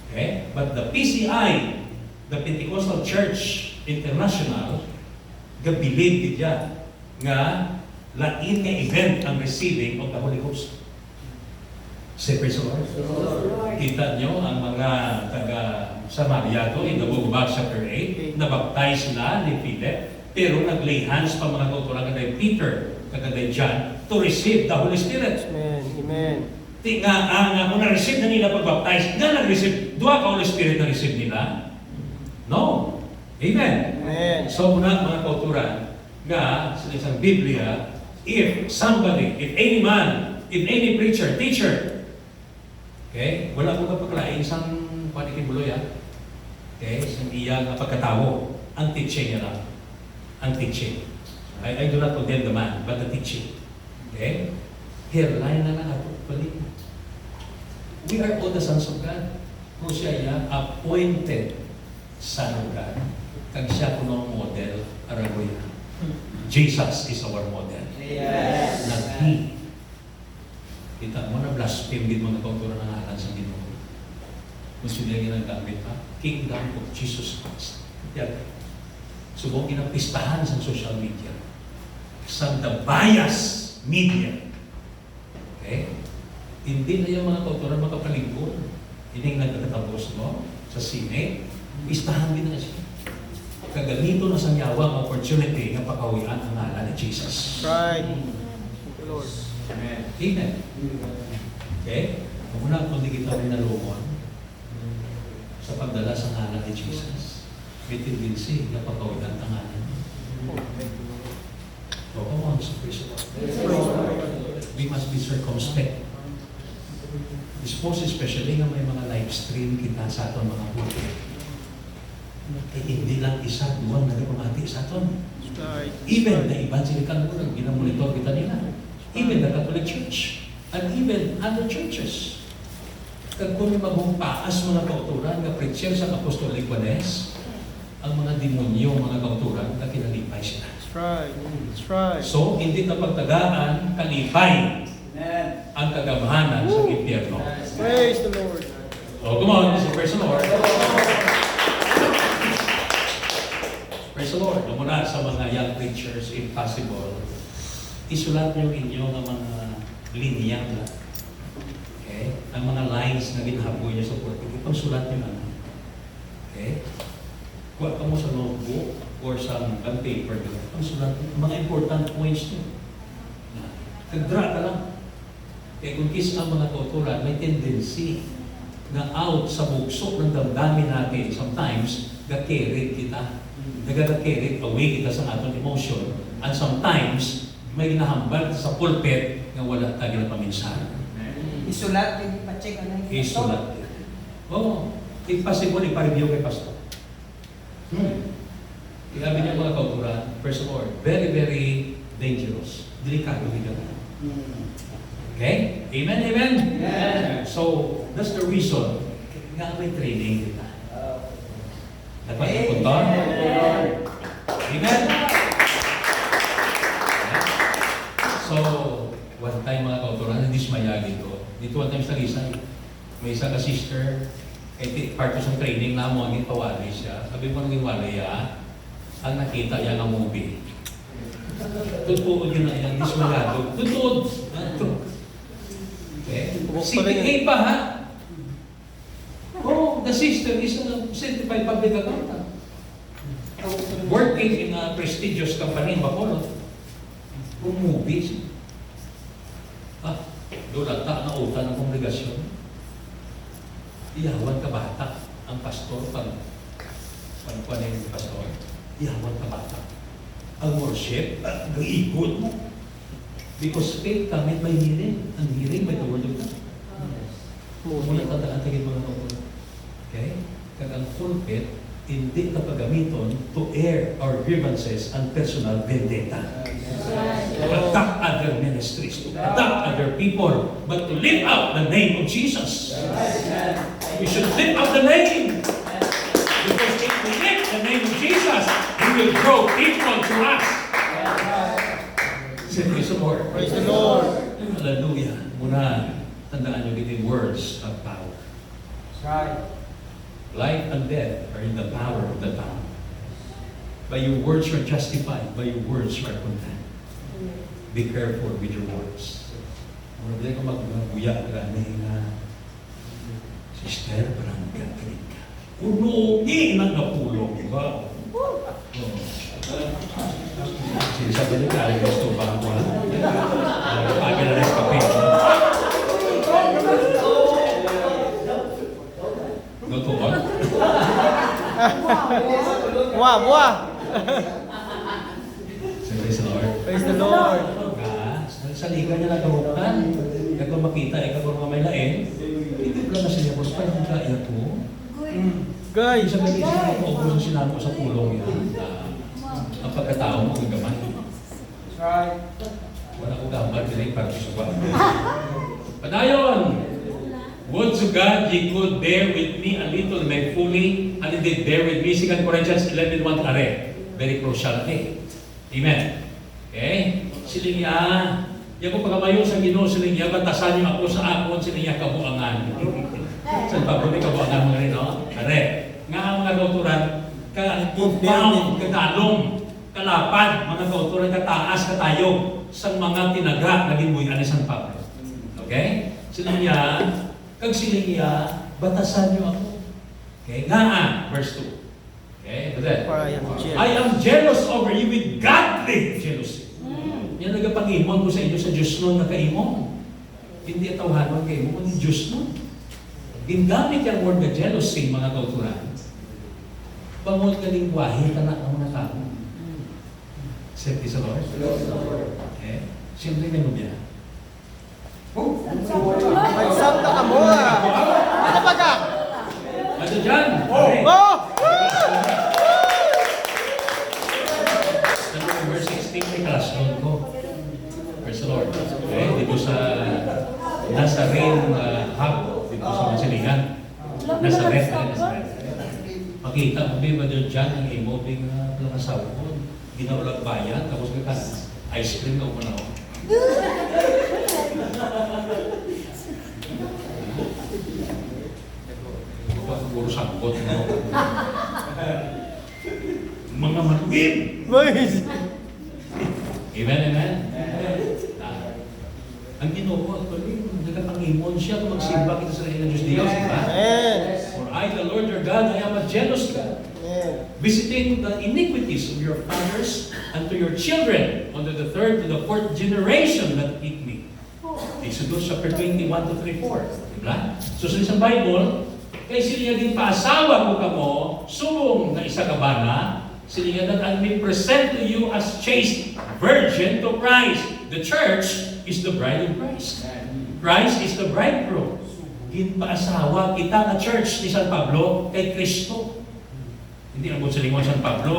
Okay? But the PCI, the Pentecostal Church International, gabilib diya nga lain nga event ang receiving of the Holy Ghost. Say praise the Lord. Kita nyo ang mga taga-Samaria in the book of Acts chapter 8, nabaptize sila ni Philip, pero nag-lay hands pa mga kautulan kagay Peter, kagay John, to receive the Holy Spirit. Amen. Amen. Kung na-receive na nila pag-baptize, nga nag-receive, duha ka Holy Spirit na-receive nila? No. Amen. Amen. So, muna mga kauturan, nga sa isang Biblia, if somebody, if any man, if any preacher, teacher, okay, wala ko kapaglaing isang panikibuloy, okay, isang iya nga pagkatawo, ang teaching niya lang. Ang teaching. I do not condemn the man, but the teaching. Okay? Hairline na lang ato. Balik. We are all the sons of God. Kung siya ya, appointed son of God. Kag siya kunong model, aragoy. Jesus is our model. Yes. Not He. Kita mo na blaspheme din mga kauturan ng ngalan sa Ginoo. Kung sila ginagamit pa, Kingdom of Jesus Christ. Yan. Subong ginapistahan sa social media. Sa the bias media. Okay? Hindi na yung mga kauturan makapalingkod. Hindi yung nagtatapos mo sa sine. Pistahan din na siya. Kaganito na sa nyawang opportunity na pakawian ang ngalan ni Jesus. Right. Thank you, Lord. Amen. Amen. Okay? Muna kung di kita rin nalumon sa pagdala sa ngalan ni Jesus. Bitin-binsi na pakawian ang ngalan. So, come on, sa praise the Lord. We must be circumspect. Suppose especially nga may mga live stream kita sa aton mga puti. Eh, hindi lang isa, duwang nagpamati sa aton. Right. Even the evangelical world, ginamonitor kita nila. Even the Catholic Church. And even other churches. Kag kung may maghumpaas mga kauturan nga preacher sa Apostolic Juanes, ang mga demonyo, mga kauturan, na kinalipay sila. That's right. That's right. So, hindi na pagtagaan, kalipay Amen. ang kagamhanan sa impyerno. Praise the Lord. Oh, come on, say praise the Lord. Praise the Lord. Muna sa mga young preachers, if possible, isulat niyo inyong mga linya na. Okay? Ang mga lines na ginahaboy niyo sa pulpit, ipagsulat niyo na. Okay? Kuha ka mo sa notebook or sa paper, ipagsulat niyo. Mga important points niyo. Nag-draw ka lang. Kaya kung kisa ang mga kauturan, may tendency na out sa bugso ng damdamin natin, sometimes, gakirit kita. Nagagakirit away kita sa ating emotion. And sometimes, may ginahambal sa pulpit na wala tayo na paminsan. Isulat, hindi pa check ano yung Isulat. Oo. If possible, ipa-review kay pastor. Ilabi niya mga kauturan, first of all, very, very dangerous. Delikado din yan. Okay? Amen, amen? Amen. So, that's the reason nga may training kita. Lord? Amen? So, one time mga kauturan, hindi sumayagin ko. Dito one time sa Rizal, may isa ka sister, part ko sa training na mo, ang pawali siya. Sabi mo naging wali ang nakita yan ang movie. Totoo yun na yan, dismayado. Totoo. Okay? CPA pa ha? Oh, the sister is a certified public accountant. Working in a prestigious company in Bacolod. Kung movies. Doon ata na utan ng kongregasyon. Iyawan ka bata ang pastor pag yung pastor. Iyawan ka bata. Ang worship, nag-iikot mo. Because faith kami may hearing. Ang hearing may the word of God. Muna tandaan tingin mga kapatid. Okay? Kag ang pulpit, hindi kapagamiton to air our grievances and personal vendetta. To attack other ministries, to attack other people, but to lift up the name of Jesus. We should lift up the name. Because if we lift the name of Jesus, He will draw people to us. Say, praise the Lord. Praise the Lord. Hallelujah. Muna, tandaan nyo din words of power. That's right. Life and death are in the power of the tongue. By your words you are justified. By your words you are condemned. Be careful with your words. Kung hindi ka magbuya ka na sister, parang gagaling ka. Ulungin ang napulong, di ba? Sinasabi nyo, kaya gusto ba ako? Pagin na rin kape. Luto ba? Buah. Praise the Lord. Praise the Lord. Sa liga niya nagawakan. Kaya makita, kung may lain, hindi ko lang na siya, boss, parang kaya ko. Guys. Isa ba siya, kung sinabi ko sa pulong yan, ang pagkatao mo, ang gamay. That's right. Wala ko gamay, hindi para sa ba. Padayon! Would to God ye could bear with me a little, may fully, and indeed bear with me. 2 Corinthians 11:1 are. Very crucial. Amen. Okay? Siling niya, yan ko pagkamayo sa Ginoo, siling niya, batasan niyo ako sa akon, siling niya kabuangan. Sa pabuli kabuangan mga rin, no? Are. Nga ang mga kauturan, ka-inbound, kadalong, kalapad, mga kauturan, kataas, katayo, sa mga tinaga, naging buhay ani San Pablo. Okay? Siling niya, kag siling niya, batasan niyo ako. Okay? Nga, verse 2. Okay? But For I am jealous. I am jealous over you with godly jealousy. Yan nagapangimon ko sa inyo sa Diyos nun nakaimon. Hindi atawhanon kayo mo, ang Diyos nun. Gingamit yung word na jealousy, mga kauturan. Bangod ka lingwahe ka na ang mga tao. Safety sa Lord? Okay? Siyempre may nubya. Magsabta ka mo Ano ba ka? Ano dyan? Okay. Oh! Verse 16, may classroom ko. Praise the Lord. Okay, dito sa Nazarene hub, dito sa Mansilingan. Nazareth. Makita mo ba dyan ang imobing plangasaw ko? Ginaulag bayan, tapos ka ice cream na umanaw. Puro sangkot mo. Mga maluwin! Boys! Amen, amen? Ang Ginoo, actually, nagkapangimon siya kung magsimba kita sa ng Diyos Diyos, di ba? Amen. For I, the Lord your God, I am a jealous God, Amen. visiting the iniquities of your fathers unto your children, unto the third to the fourth generation that hate me. Exodus chapter 21 to 34. Diba? So sa isang Bible, kay sila din paasawa mo kamo, subong na isa kabana, sila that I may present to you as chaste virgin to Christ. The church is the bride of Christ. Christ is the bridegroom. Ginpaasawa kita na church ni San Pablo kay Kristo. Hindi na po sa lingon San Pablo,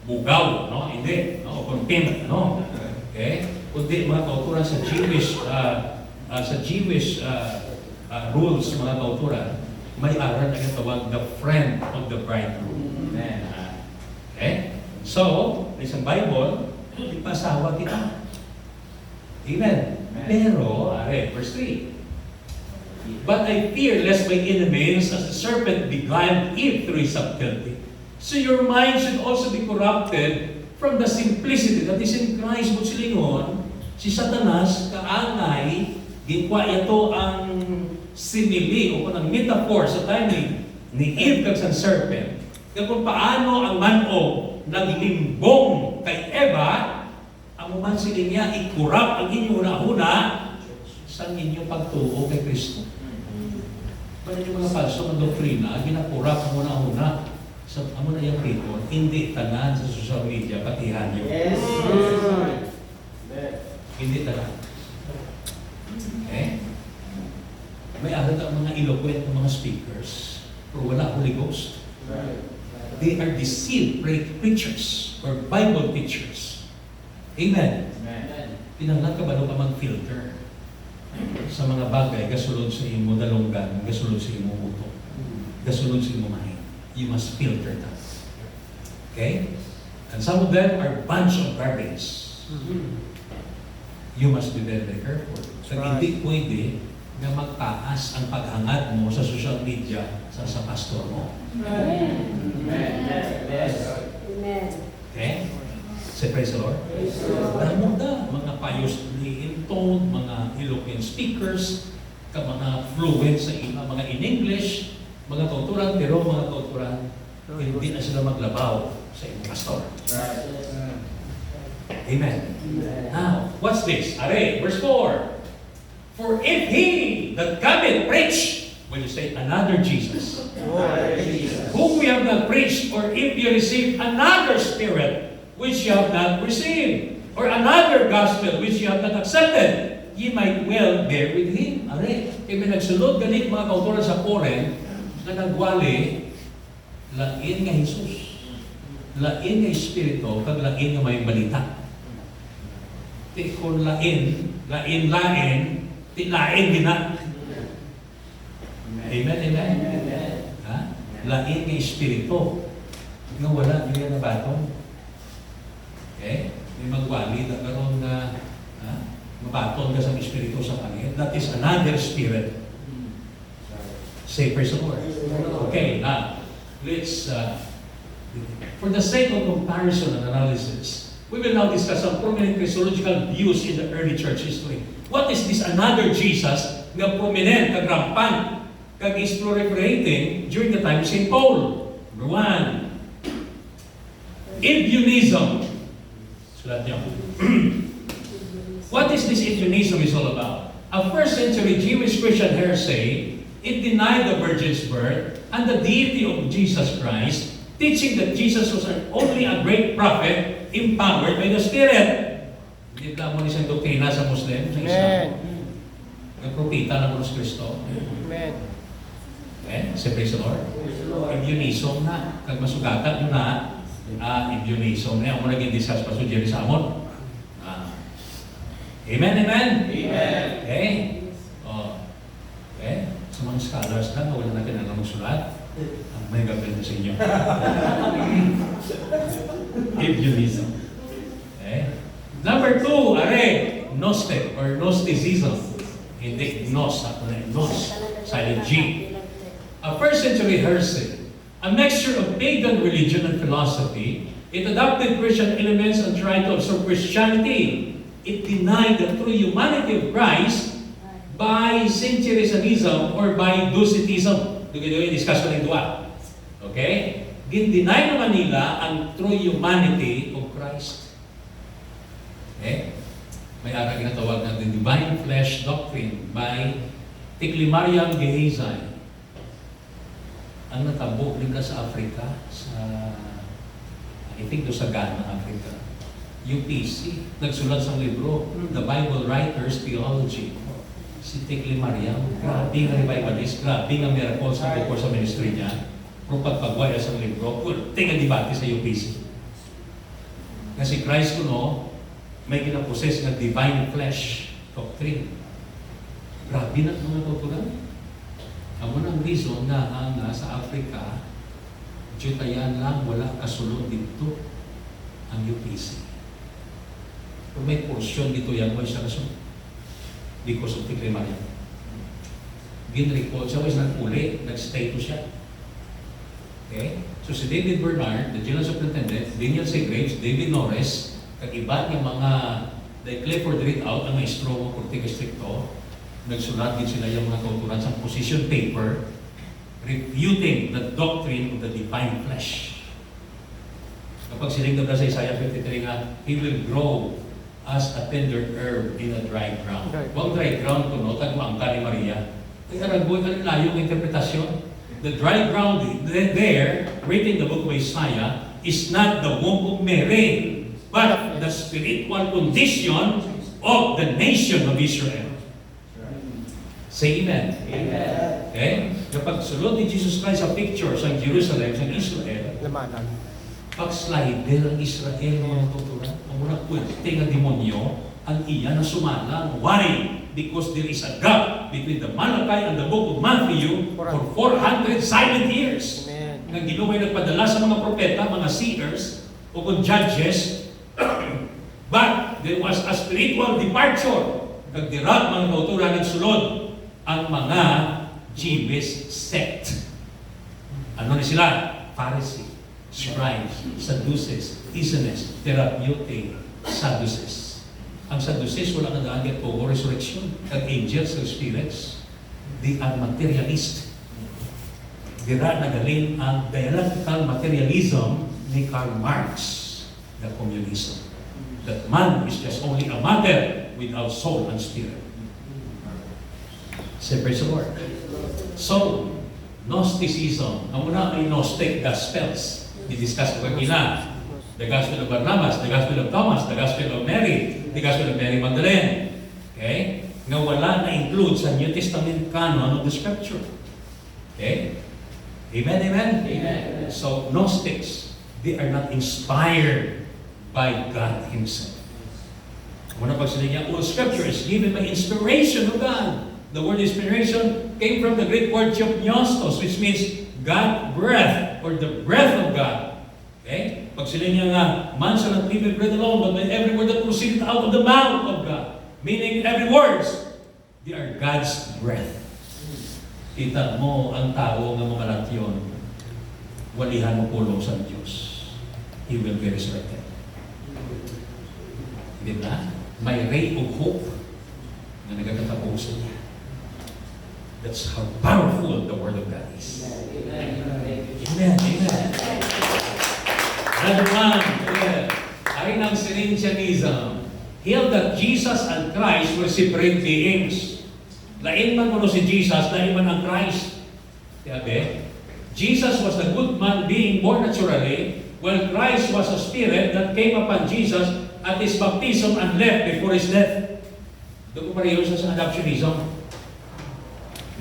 bugaw, no? Hindi, no? Contempt, no? Okay? Kundi mga kauturan sa Jewish rules, mga kauturan, may aral na tawag the friend of the bridegroom. Amen. So, isang Bible, ipasawa kita. Amen. Pero, verse 3. But I fear lest my enemies, as the serpent beguiled Eve through his subtlety, so your mind should also be corrupted from the simplicity that is in Christ. But silingon, si Satanas, kaangay, gikwa ito ang simili o ang metaphor sa time ni Eve kag sa serpent. Kaya kung paano ang manog naglimbong kay Eva, ang uman siling niya, i-corrupt ang inyong una-una sa inyong pagtuo kay Kristo. Pero yung mga falso ng doktrina, ginakurap ang una-una sa amo na yung people, hindi tanan sa social media, patihan nyo. Yes. Hindi tanan. Okay? May aral ang mga eloquent ng mga speakers, pero wala Holy Ghost. They are deceived preachers or Bible teachers. Amen. Pinanglan ka ba ka mag-filter sa mga bagay, gasulod sa imo dalunggan, gasulod sa imo utok, gasulod sa imo mind. You must filter that. Okay? And some of them are bunch of garbage. You must be very, very careful. So, hindi pwede na magtaas ang paghangad mo sa social media sa pastor mo. Okay? Say praise the Lord. Damo da, mga payos ni Inton, mga eloquent speakers, ka mga fluent sa mga in English, mga tuturan, pero mga tuturan, hindi na sila maglabaw sa inyong pastor. Amen. Now, what's this? Verse 4. For if he that cometh preach, when you say another Jesus, whom we have not preached, or if you receive another spirit, which you have not received, or another gospel which you have not accepted, ye might well bear with him. Kaya nagsulod ganit mga kauturan sa Koren, na nagwali, lain nga Jesus. Lain nga Espiritu, kag lain nga may balita. Ti kung lain, ti lain gina. Amen, amen. Ha? Lain nga Espiritu. Nga wala niya na batong. Okay? May magwali na karoon na mabaton ka sa Espiritu sa Panginoon. That is another spirit. Say praise the Lord. Okay, now, let's, for the sake of comparison and analysis, we will now discuss some prominent Christological views in the early church history. What is this another Jesus na prominent, kagrampan, kag-is proliferating during the time of St. Paul? Number 1, Ibionism. Sulat niyo. What is this Ibionism is all about? A first century Jewish Christian heresy. It denied the virgin's birth and the deity of Jesus Christ, teaching that Jesus was only a great prophet empowered by the Spirit. Hindi ka mo isang doktrina sa Muslim, sa Islam. Nagpropita na mo sa Kristo. Amen. Okay? Say praise the Lord. Ibionism na. Kag masugatan yun na. Ibionism na. Ako naging discuss pa sa Jerry Samon. Amen, amen? Amen. Okay? Okay? Sa mga scholars lang, wala na kailangan magsulat. May gagawin na sa inyo. Ibionism. Okay? Number 2, Gnostic or Gnosticism. Hindi Gnos, Gnos. Silent G. A first century heresy. A mixture of pagan religion and philosophy. It adopted Christian elements and tried to absorb Christianity. It denied the true humanity of Christ by Centurianism or by Docetism. Doon discuss ko ng dua. Okay? Gin-deny naman nila ang true humanity of Christ. Okay? May ara ginatawag na the divine flesh doctrine by Tiklimariam Gehazi. Ang natabo nila sa Africa, I think do sa Ghana, Africa. UPC, nagsulat sa libro, The Bible Writers Theology. Si Tiklimariam, grabe nga revivalist, grabe nga miracles sa bukor sa ministry niya. Kung pagpagwaya sa libro, tingnan debate sa UPC. Kasi Christ ko no, may ginaposes na divine flesh doctrine. Grabe na mga tutulan. Amo ng reason na ang sa Africa, Jutayan lang, wala kasulod dito. ang UPC. Kung may portion dito yan, may siya rason. Because of Tigre Maria. Ginrecall siya, was nag-uli, nag-stay to siya. Okay? So si David Bernard, the General Superintendent, Daniel C. Graves, David Norris, kag-iba ng mga the Clifford read out ang maestro ng Korte Distrito, nagsulat din sila yung mga kauturan sa position paper refuting the doctrine of the divine flesh. Kapag sinigdam na sa Isaiah 53 nga, He will grow as a tender herb in a dry ground. Huwag dry ground kuno, tagwang ka ni Maria. Ay aragboy ka layo ng interpretasyon. The dry ground there, written in the book of Isaiah, is not the womb of Mary, but the spiritual condition of the nation of Israel. Say amen. Amen. Okay? Kapag sulod ni Jesus Christ sa picture sa Jerusalem, sa Israel, Lamanan. pag-slider ang Israel, mga tuturan, ang muna pwede nga demonyo, ang iya na sumalang. Why? Because there is a gap between the Malachi and the book of Matthew for 400 silent years. Amen. Nang Ginoo ay nagpadala sa mga propeta, mga seers, o kung judges, but there was a spiritual departure. Nagdirat mga kauturan nagsulod ang mga Jewish sect. Ano ni sila? Pharisee, scribes, Sadducees, Essenes, Therapeutic, Sadducees. Ang Sadducees wala na daan o resurrection. Ang angels, ang spirits, they are materialist. Dira nagaling ang dialectical materialism ni Karl Marx, the communism. That man is just only a matter without soul and spirit. Say praise the Lord. So, Gnosticism, ang muna ay Gnostic Gospels. I-discuss ko kanina. The Gospel of Barnabas, the Gospel of Thomas, the Gospel of Mary, the Gospel of Mary Magdalene. Okay? Nga wala na-include sa New Testament canon of the Scripture. Okay? Amen, amen? Amen. So, Gnostics, they are not inspired by God Himself. Muna pag sila niya, all Scripture is given by inspiration of God. The word inspiration came from the Greek word gnostos, which means God breath, or the breath of God. Okay? Pag sila niya nga, man shall not live by bread alone, but by every word that proceeded out of the mouth of God. Meaning, every words, they are God's breath. Kita mo ang tao nga mamalatyon, walihan mo pulong sa Diyos. He will be resurrected. Di ba? May ray of hope na nagkakatapusan niya. That's how powerful the Word of God is. Amen. Amen. Amen. Another one. Ay ng Cyrianism held that Jesus and Christ were separate beings. Lain man mo si Jesus, lain man ang Christ. Sabi, Jesus was a good man being born naturally, while Christ was a spirit that came upon Jesus at His baptism and left before His death. Doon ko pareho sa adoptionism.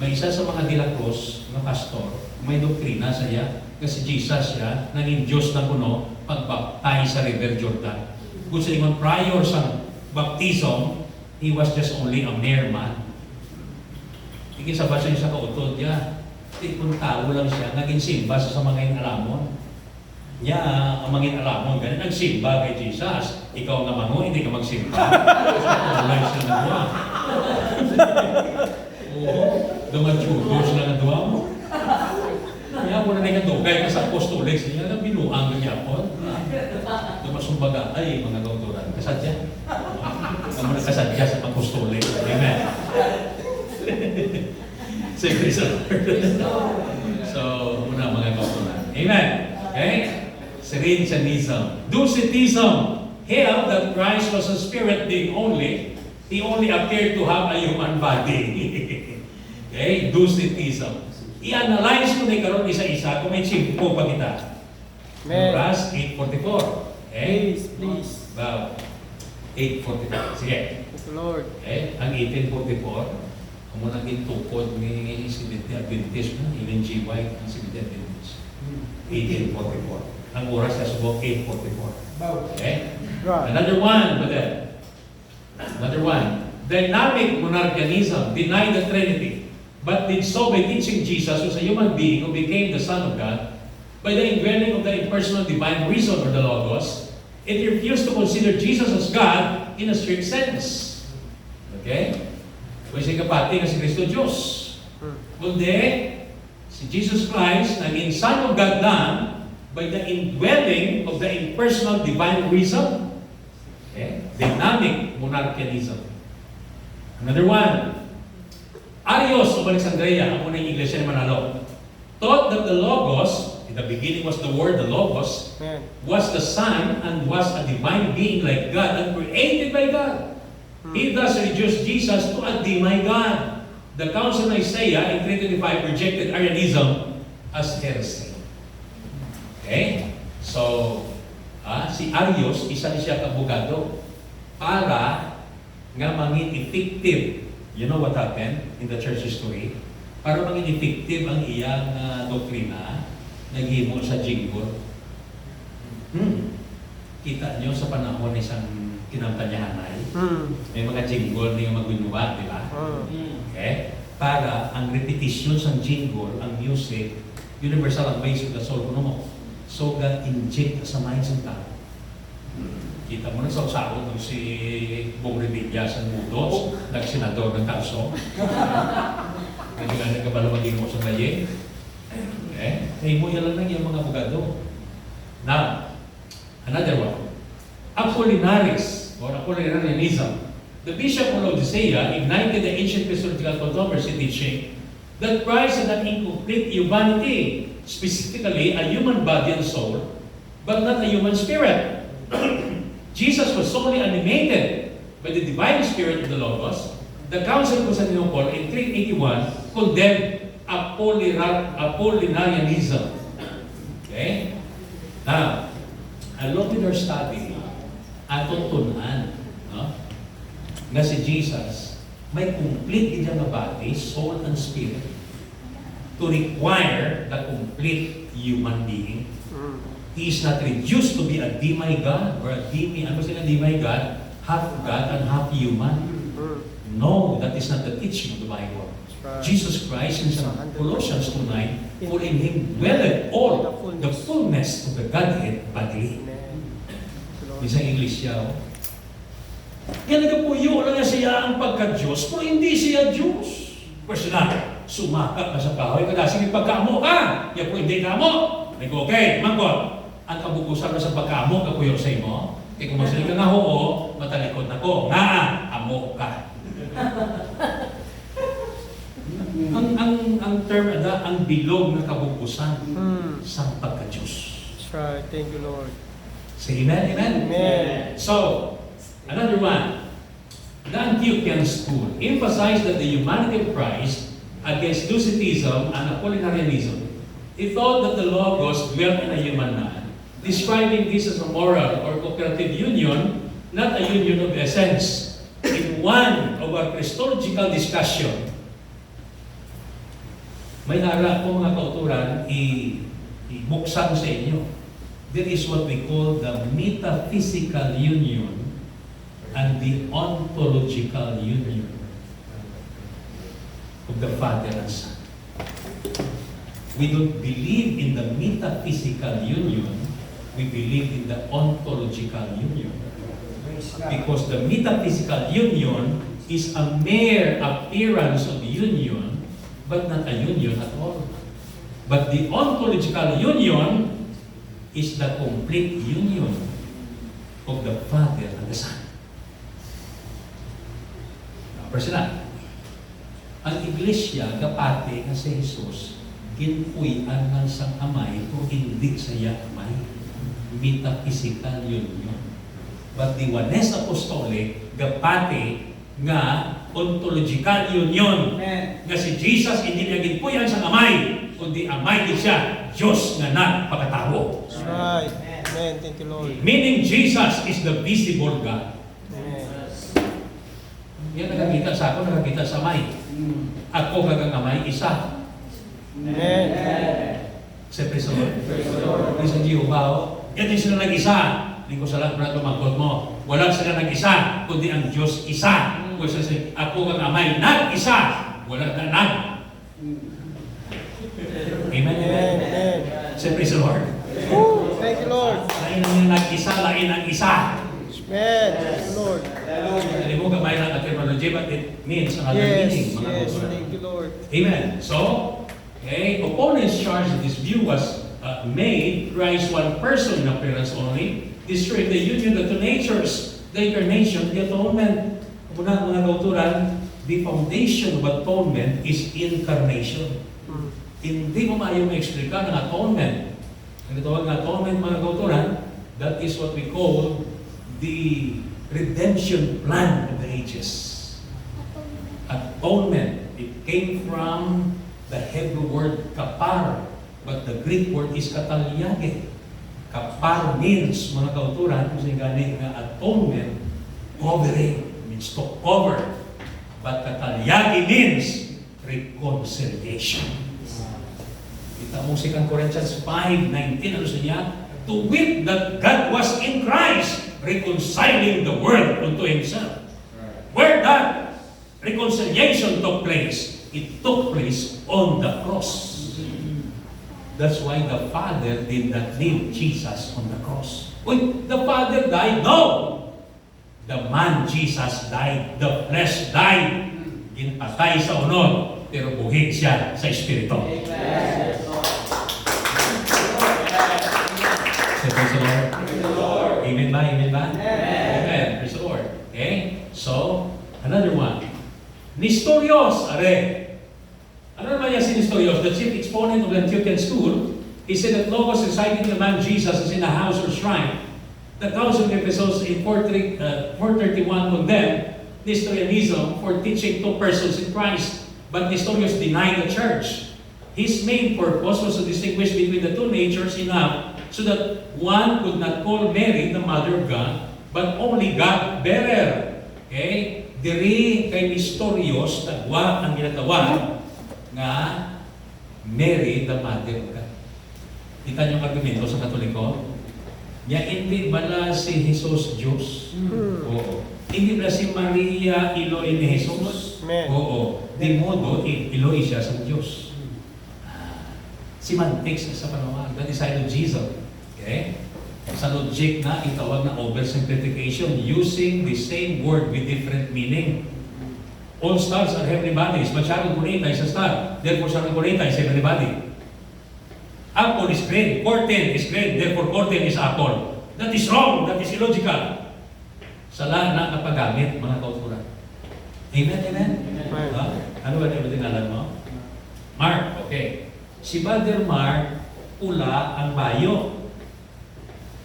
May isa sa mga De La Cruz, mga pastor, may doktrina sa iya, kasi Jesus siya, naging Diyos na kuno, pagbaptay sa River Jordan. Kung sa ingon, prior sa baptism, he was just only a mere man. Higit sa basa niya sa kautod niya, kung tao lang siya, naging simba sa mga inalamon. Niya, ang mga inalamon, ganyan, nagsimba kay Jesus. Ikaw naman mo, hindi ka magsimba. Wala siya na doon. Oo, dumatsudo sila na doon mo. Kaya mo na nagkadugay ka sa apostolik siya, na binuang niya po. Dumasumbaga, ay mga kauturan, kasadya. Ang mga kasadya sa apostolik. Amen. Say praise the Lord. So, muna mga kauturan. Amen. Okay? Cyrianism. Docetism held that Christ was a spirit being only. He only appeared to have a human body. Okay? Docetism. I-analyze ko na karon isa-isa kung may chimpo pa kita. Amen. Oras 8:44. Okay? Please. About 8:44. Sige. Praise the Lord. Okay? Ang 18:44, ang muna gintukod ni Seventh-day Adventist na, Ellen G. White ang Seventh-day Adventist. 18:44. Ang oras sa subok 8:44. Okay? Right. Another one, brother. Another one. Dynamic monarchianism denied the Trinity, but did so by teaching Jesus was a human being who became the Son of God by the indwelling of the impersonal divine reason or the Logos, It refused to consider Jesus as God in a strict sense. Okay? Kung siya kapati nga si Kristo Diyos. Kundi, si Jesus Christ naging Son of God na by the indwelling of the impersonal divine reason. Okay? Dynamic monarchianism. Another one. Arius of Alexandria, ang unang iglesia ni Manalo, taught that the Logos, in the beginning was the Word, the Logos, Amen. was the Son and was a divine being like God and created by God. He thus reduced Jesus to a demigod. The Council of Nicaea in 325 rejected Arianism as heresy. Okay? So, si Arius, isa siya kabugado para nga mangin effective. You know what happened in the church history? Para maging effective ang iyang doktrina, naghimo sa jingle. Kita nyo sa panahon ng isang kinampanyahanay, may mga jingle na yung magbinuwa, di ba? Okay? Para ang repetition sa jingle, ang music, universal ang base of the soul kuno mo. So, ga-inject sa mind ng tao. Kita mo na sa usawa nung si Bong Revilla sa Mudos, nagsenador ng kaso. Nagigana ka ba lumaging mo sa laye? Okay? Kaya mo yan lang yung mga abogado. Now, another one. Apollinaris, or Apollinarianism. The Bishop of Laodicea ignited the ancient Christological controversy teaching that Christ had an incomplete humanity, specifically a human body and soul, but not a human spirit. Jesus was solely animated by the divine spirit of the Logos. The Council of Constantinople in 381 condemned Apollinarianism. Okay? Now, along with our study, atong tunan, no? Nga si Jesus, may complete din nga body, soul, and spirit to require the complete human being. He is not reduced to be a demigod or a ano sila demigod, half God and half human. No, that is not the teaching of the Bible. Right. Jesus Christ in Colossians 2:9, for in Him dwelleth all the fullness of the Godhead bodily. Isang English siya, oh. Kaya nagpuyo lang niya siya ang pagka-Diyos, pero hindi siya Diyos. Personal, sumakap ka sa kahoy, kada sige pagkaamo ka, kaya po hindi ka mo. Okay, mangkot. Ang kabukusan na sa pagkaamo, kapuyo sa imo, kaya kung masali ka nga oo, matalikod na ko. Nga, amo ka. ang term ada, ang bilog na kabukusan sa pagka-Diyos. That's right. Thank you, Lord. Say amen, amen? Amen. So, another one. The Antiochian school emphasized that the humanity of Christ against Docetism and Apollinarianism. It thought that the Logos dwelt in a human man, describing this as a moral or cooperative union, not a union of essence. In one of our Christological discussion, may harap po mga kauturan ibuksan sa inyo. That is what we call the metaphysical union and the ontological union of the Father and Son. We don't believe in the metaphysical union, we believe in the ontological union. Because the metaphysical union is a mere appearance of union, but not a union at all. But the ontological union is the complete union of the Father and the Son. Personal. Ang iglesia, kapati nga si Jesus, ginuwian ng sang amay kung hindi saya amay. Metaphysical union. But the Oneness Apostolic, kapati nga ontological union. Amen. Nga si Jesus, hindi niya ginuwian sang amay, kundi amay din siya, Diyos nga nagpakatawo. That's right. Amen. Thank you, Lord. Meaning Jesus is the visible God. Amen. Yan nakakita sa ako, nakakita sa amay. Ako kagang amay, isa. Amen. Sa Preso Lord. Preso Jehovah, oh. Yan din sila nag-isa. Hindi ko sa lahat na tumangkot mo. Wala sila nag-isa, kundi ang Diyos isa. Kung sila, ako kang amay, nag-isa. Wala na nag. Amen. Amen. Amen. Sa Preso Lord. Woo! Thank you, Lord. Lain ang nag-isa, lain ang isa. Amen. Thank you, Lord. Hindi mo gamay lang ang terminology, but it means another Yes, meaning. Mga yes. kauturan. Thank you, Lord. Amen. So, opponents charge that this view was made Christ one person in appearance only, destroying the union of the two natures, the incarnation, the atonement. Muna mga kauturan, the foundation of atonement is incarnation. Hindi mo maayong ma-explica ng atonement. Ang tawag na atonement mga kauturan, that is what we call the redemption plan of the ages. Atonement. It came from the Hebrew word kapar, but the Greek word is katalyage. Kapar means, mga kauturan, kasi gani nga atonement, covering, means to cover. But katalyage means reconciliation. Kita mo si Corinthians 5:19, ano sa niya? To wit that God was in Christ, reconciling the world unto Himself. Where that reconciliation took place, it took place on the cross. That's why the Father did not leave Jesus on the cross. Wait, the Father died? No! The man Jesus died. The flesh died. Ginpatay sa unod, pero buhay siya sa Espiritu. Say, praise the Lord. Amen ba? Amen ba? Amen. Praise the Lord. Okay? So, another one. Nestorios, are. Ano naman yan si Nestorios? The chief exponent of the Antiochian school, he said that Logos reciting the man Jesus is in a house or shrine. The Council of Ephesus in 431 condemned Nestorianism for teaching two persons in Christ, but Nestorius denied the church. His main purpose was to distinguish between the two natures enough so that one could not call Mary the Mother of God, but only God bearer. Okay? Diri kay Nestorius, tagwa ang ginatawag nga Mary the Mother of God. Kita niyo ang argumento sa Katoliko? Niya hindi bala si Jesus Diyos? Oo. Hindi bala si Maria Eloy ni Jesus? Amen. Oo. Di modo, Eloy siya sa Diyos. Semantics sa panawag. That is of Jesus. Okay? Sa logic na itawag na oversimplification using the same word with different meaning. All stars are heavenly bodies, but Sharon Cuneta is a star. Therefore, Sharon Cuneta is a heavenly body. Apple is green. Curtain is green. Therefore, curtain is apple. That is wrong. That is illogical. Sala na kapagamit, mga kauturan. Amen? Amen? Ano ba yung tingalan mo? Mark. Okay. Si Brother Mark, pula ang bayo.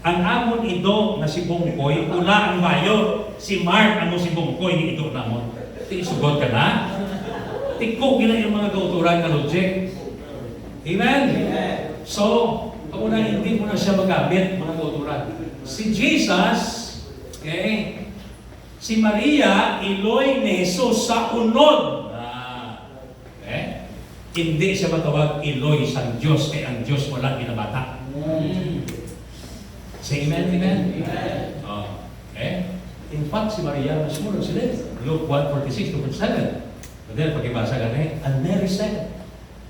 Ang amon ido na si Bongkoy, pula ang bayo. Si Mark, ang si Bongkoy, ni ido na mo. Sugod ka na? Tikok gina yung mga kauturan na logic. Amen? So, ako na hindi mo na siya magamit, mga kauturan. Si Jesus, okay, si Maria, Eloy ni Jesus sa unod. Okay? Hindi siya matawag Eloy sa Diyos, kaya ang Diyos wala binabata. Say amen, amen? Okay? In fact, si Maria, sumunod sila. Luke 1:46-47. But then, pagkibasa ka na and Mary said,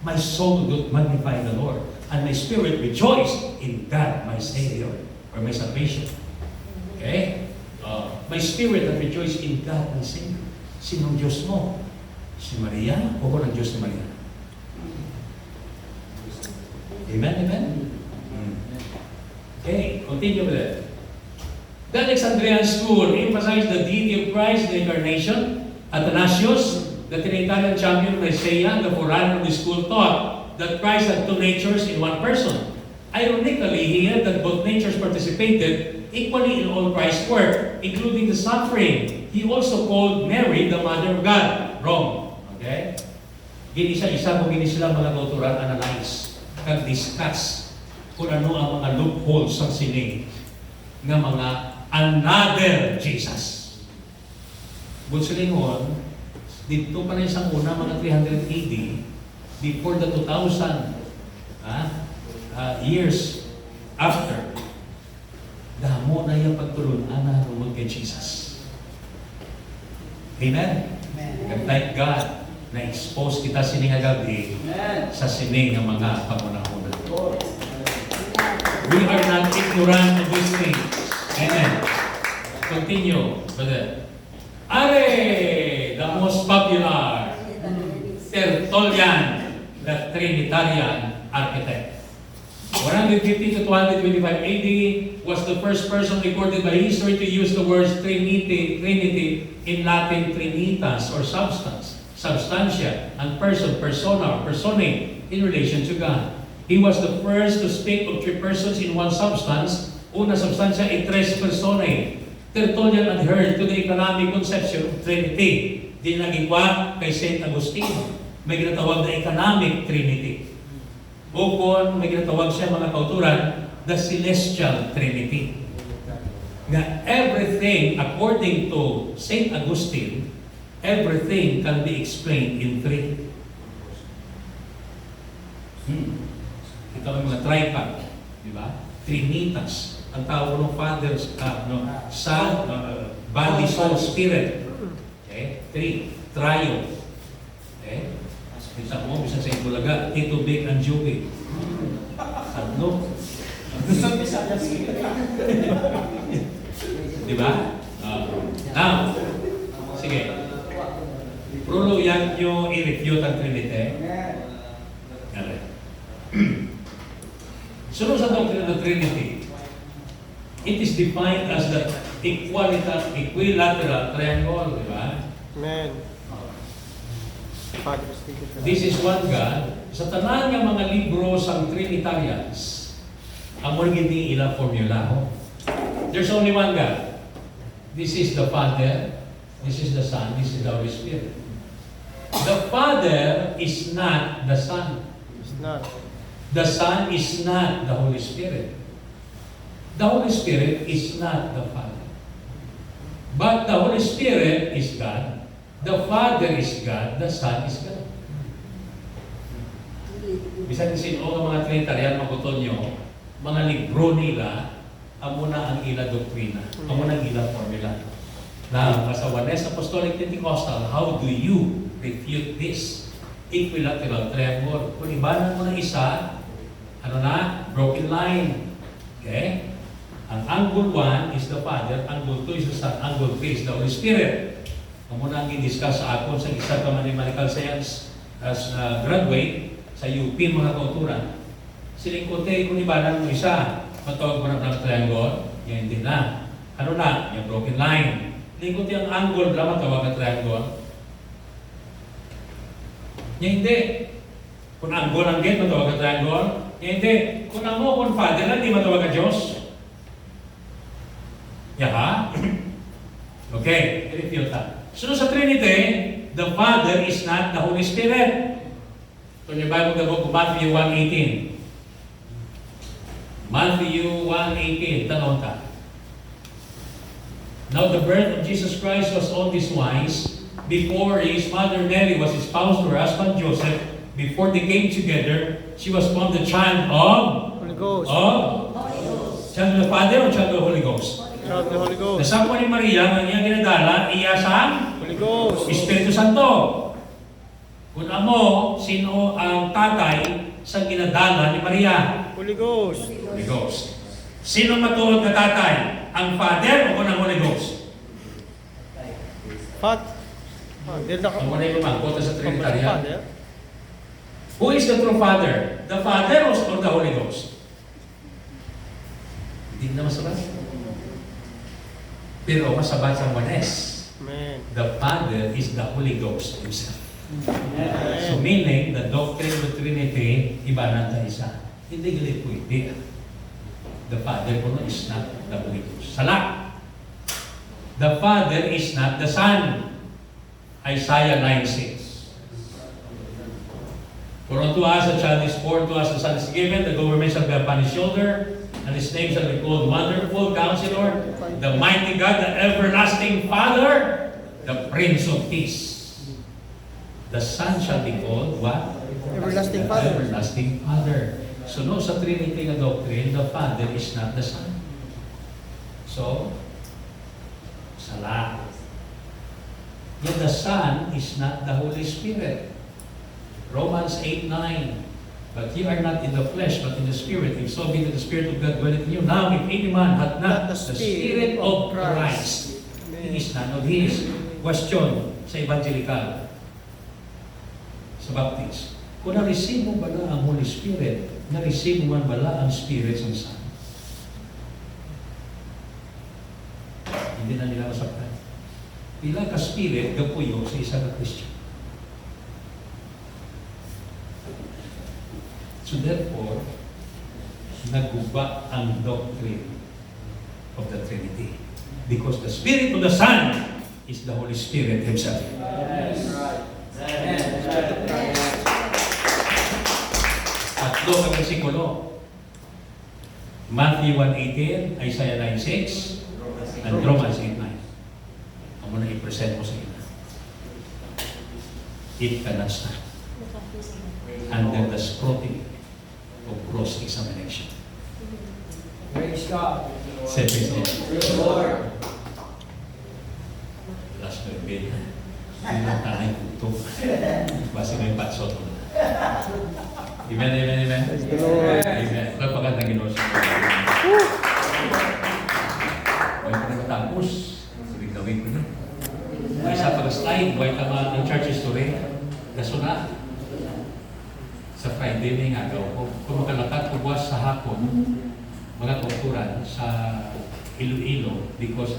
my soul doth magnify the Lord, and my spirit rejoice in God, my Savior, or my salvation. Okay? My spirit that rejoice in God, my Savior. Sinong Diyos mo? Si Maria o ko ng Diyos ni Maria? Amen, amen? Okay, continue with it. The Alexandrian school emphasized the deity of Christ, the incarnation. Athanasius, the Trinitarian champion of Nicaea, the forerunner of the school, taught that Christ had two natures in one person. Ironically, he held that both natures participated equally in all Christ's work, including the suffering. He also called Mary the Mother of God. Wrong. Okay? Gini siya, isa mo gini sila mga kauturan analyze, kag-discuss kung ano ang mga loopholes sa sining ng mga another Jesus. Bunsilingon, dito pa na isang una, mga 300 AD, before the 2000 years after, damo na yung pagtulunan na rumod kay Jesus. Amen? And thank God na expose kita sining agabi sa sining ng mga pamunahon. We are not ignorant of these things. Amen. Continue, brother. Are, the most popular Tertullian, the Trinitarian architect. 150 to 225 AD was the first person recorded by history to use the words Trinity in Latin trinitas or substance, substantia, and person, persona, personae in relation to God. He was the first to speak of three persons in one substance, una substancia e tres personae. Tertullian adhered to the economic conception of Trinity. Di nagingwa kay St. Augustine. May ginatawag na economic Trinity. O kung may ginatawag siya mga kauturan, the Celestial Trinity. Na everything, according to St. Augustine, everything can be explained in three. Ito ang mga tripod, di ba? Trinitas. Ang tawag ng Father, Son, Body, Soul, Spirit. Okay? Three. Trio. Okay? Bisa mo, bisa sa Itulaga, Tito Big and Joey. Tatlo. Di ba? Now, sige. Prulo yan nyo i-refute ang Trinity. Alright. Sunod sa doctrine of the Trinity, it is defined as the equilateral triangle, di ba? Amen. Father, speak it. This is one God. Sa tanan nga mga libro sa Trinitarians, ang mga hindi ilang formula. There's only one God. This is the Father, this is the Son, this is the Holy Spirit. The Father is not the Son. It's not. The Son is not the Holy Spirit. The Holy Spirit is not the Father. But the Holy Spirit is God. The Father is God. The Son is God. Bisan sino ang mga Trinitarian maguton nyo, mga libro nila, amo na ang ila doktrina, amo na ang ila formula. Now, as a Oneness Apostolic Pentecostal, how do you refute this equilateral triangle? Kung ibanan mo ng isa, ano na? Broken line. Okay? Ang angle 1 is the Father, angle 2 is the Son, angle 3 is the Holy Spirit. Ang muna ang i-discuss sa akon sa isa ka mathematical science as graduate sa UP mga kauturan. Siling kote, kung ibanan mo isa, matawag mo ng triangle, yan din na. Ano na? Yung broken line. Lingkot yung angle na matawag na triangle. Yan hindi. Kung angle ang gate, matawag na triangle. Yan hindi. Kung ang mo, kung Father na, di matawag na Diyos. Yaha? Okay, refute that. So sa Trinity, the Father is not the Holy Spirit. So in your Bible, the book of Matthew 1:18. Matthew 1:18, tanong ta. Now the birth of Jesus Christ was on this wise, before his mother Mary was espoused to her husband Joseph, before they came together, she was born the child of Holy Ghost. Child of the Father or child of the Holy Ghost? Child of the Holy Ghost. Nasapo ni Maria, ang iyang ginadala, iya sa Holy Ghost. Espiritu Santo. Kung amo, sino ang tatay sa ginadala ni Maria? Holy Ghost. Holy Ghost. Sino matuod na tatay? Ang Father o ang Holy Ghost? Father. Ang muna yung lumangkot sa Trinitarian. Father. Who is the true Father? The Father or the Holy Ghost? Hindi na masabat. Pero masabat sa Oneness. Amen. The Father is the Holy Ghost himself. Amen. So meaning, the doctrine of the Trinity, iba na sa isa. Hindi galit po hindi. The Father po is not the Holy Ghost. Sala. The Father is not the Son. Isaiah 9:6. For unto us a child is born, to us a son is given, the government shall be upon his shoulder, and his name shall be called Wonderful, Counselor, the Mighty God, the Everlasting Father, the Prince of Peace. The Son shall be called what? Everlasting Father. Everlasting Father. So no, sa Trinity na doctrine, the Father is not the Son. So, sala. Yet the Son is not the Holy Spirit. Romans 8:9. But ye are not in the flesh, but in the Spirit. If so be that the Spirit of God dwelleth in you. Now, if any man hath not the Spirit of Christ, he is none of his. Question sa evangelical, sa Baptist. Kung na-receive mo bala ang Holy Spirit, na-receive mo man bala ang Spirit ng Son? Hindi na nila masaktan. Pila ka Spirit, gapuyo sa isa na Christian. So therefore, naguba ang doctrine of the Trinity. Because the Spirit of the Son is the Holy Spirit Himself. Tatlo ka versikulo. Matthew 1:18, Isaiah 9:6, and Romans 8:9. Ang muna i-present mo sa ina. It cannot stand under the scrutiny of cross examination. Praise God. Say praise God. Praise the Lord. Last na bin. Hindi lang tanay kuto. Basi may patsot mo. Amen, amen, amen. Praise the Lord. Amen. Kapagkat na ginoon siya. Huwag ka na matapos. Sabi gawin ko na. May isa pag-slide. Huwag ka mga church history. Kaso na. Sa Friday may nga daw ko. Kung makalatat ko buwas sa hapon, mga kulturan sa Iloilo because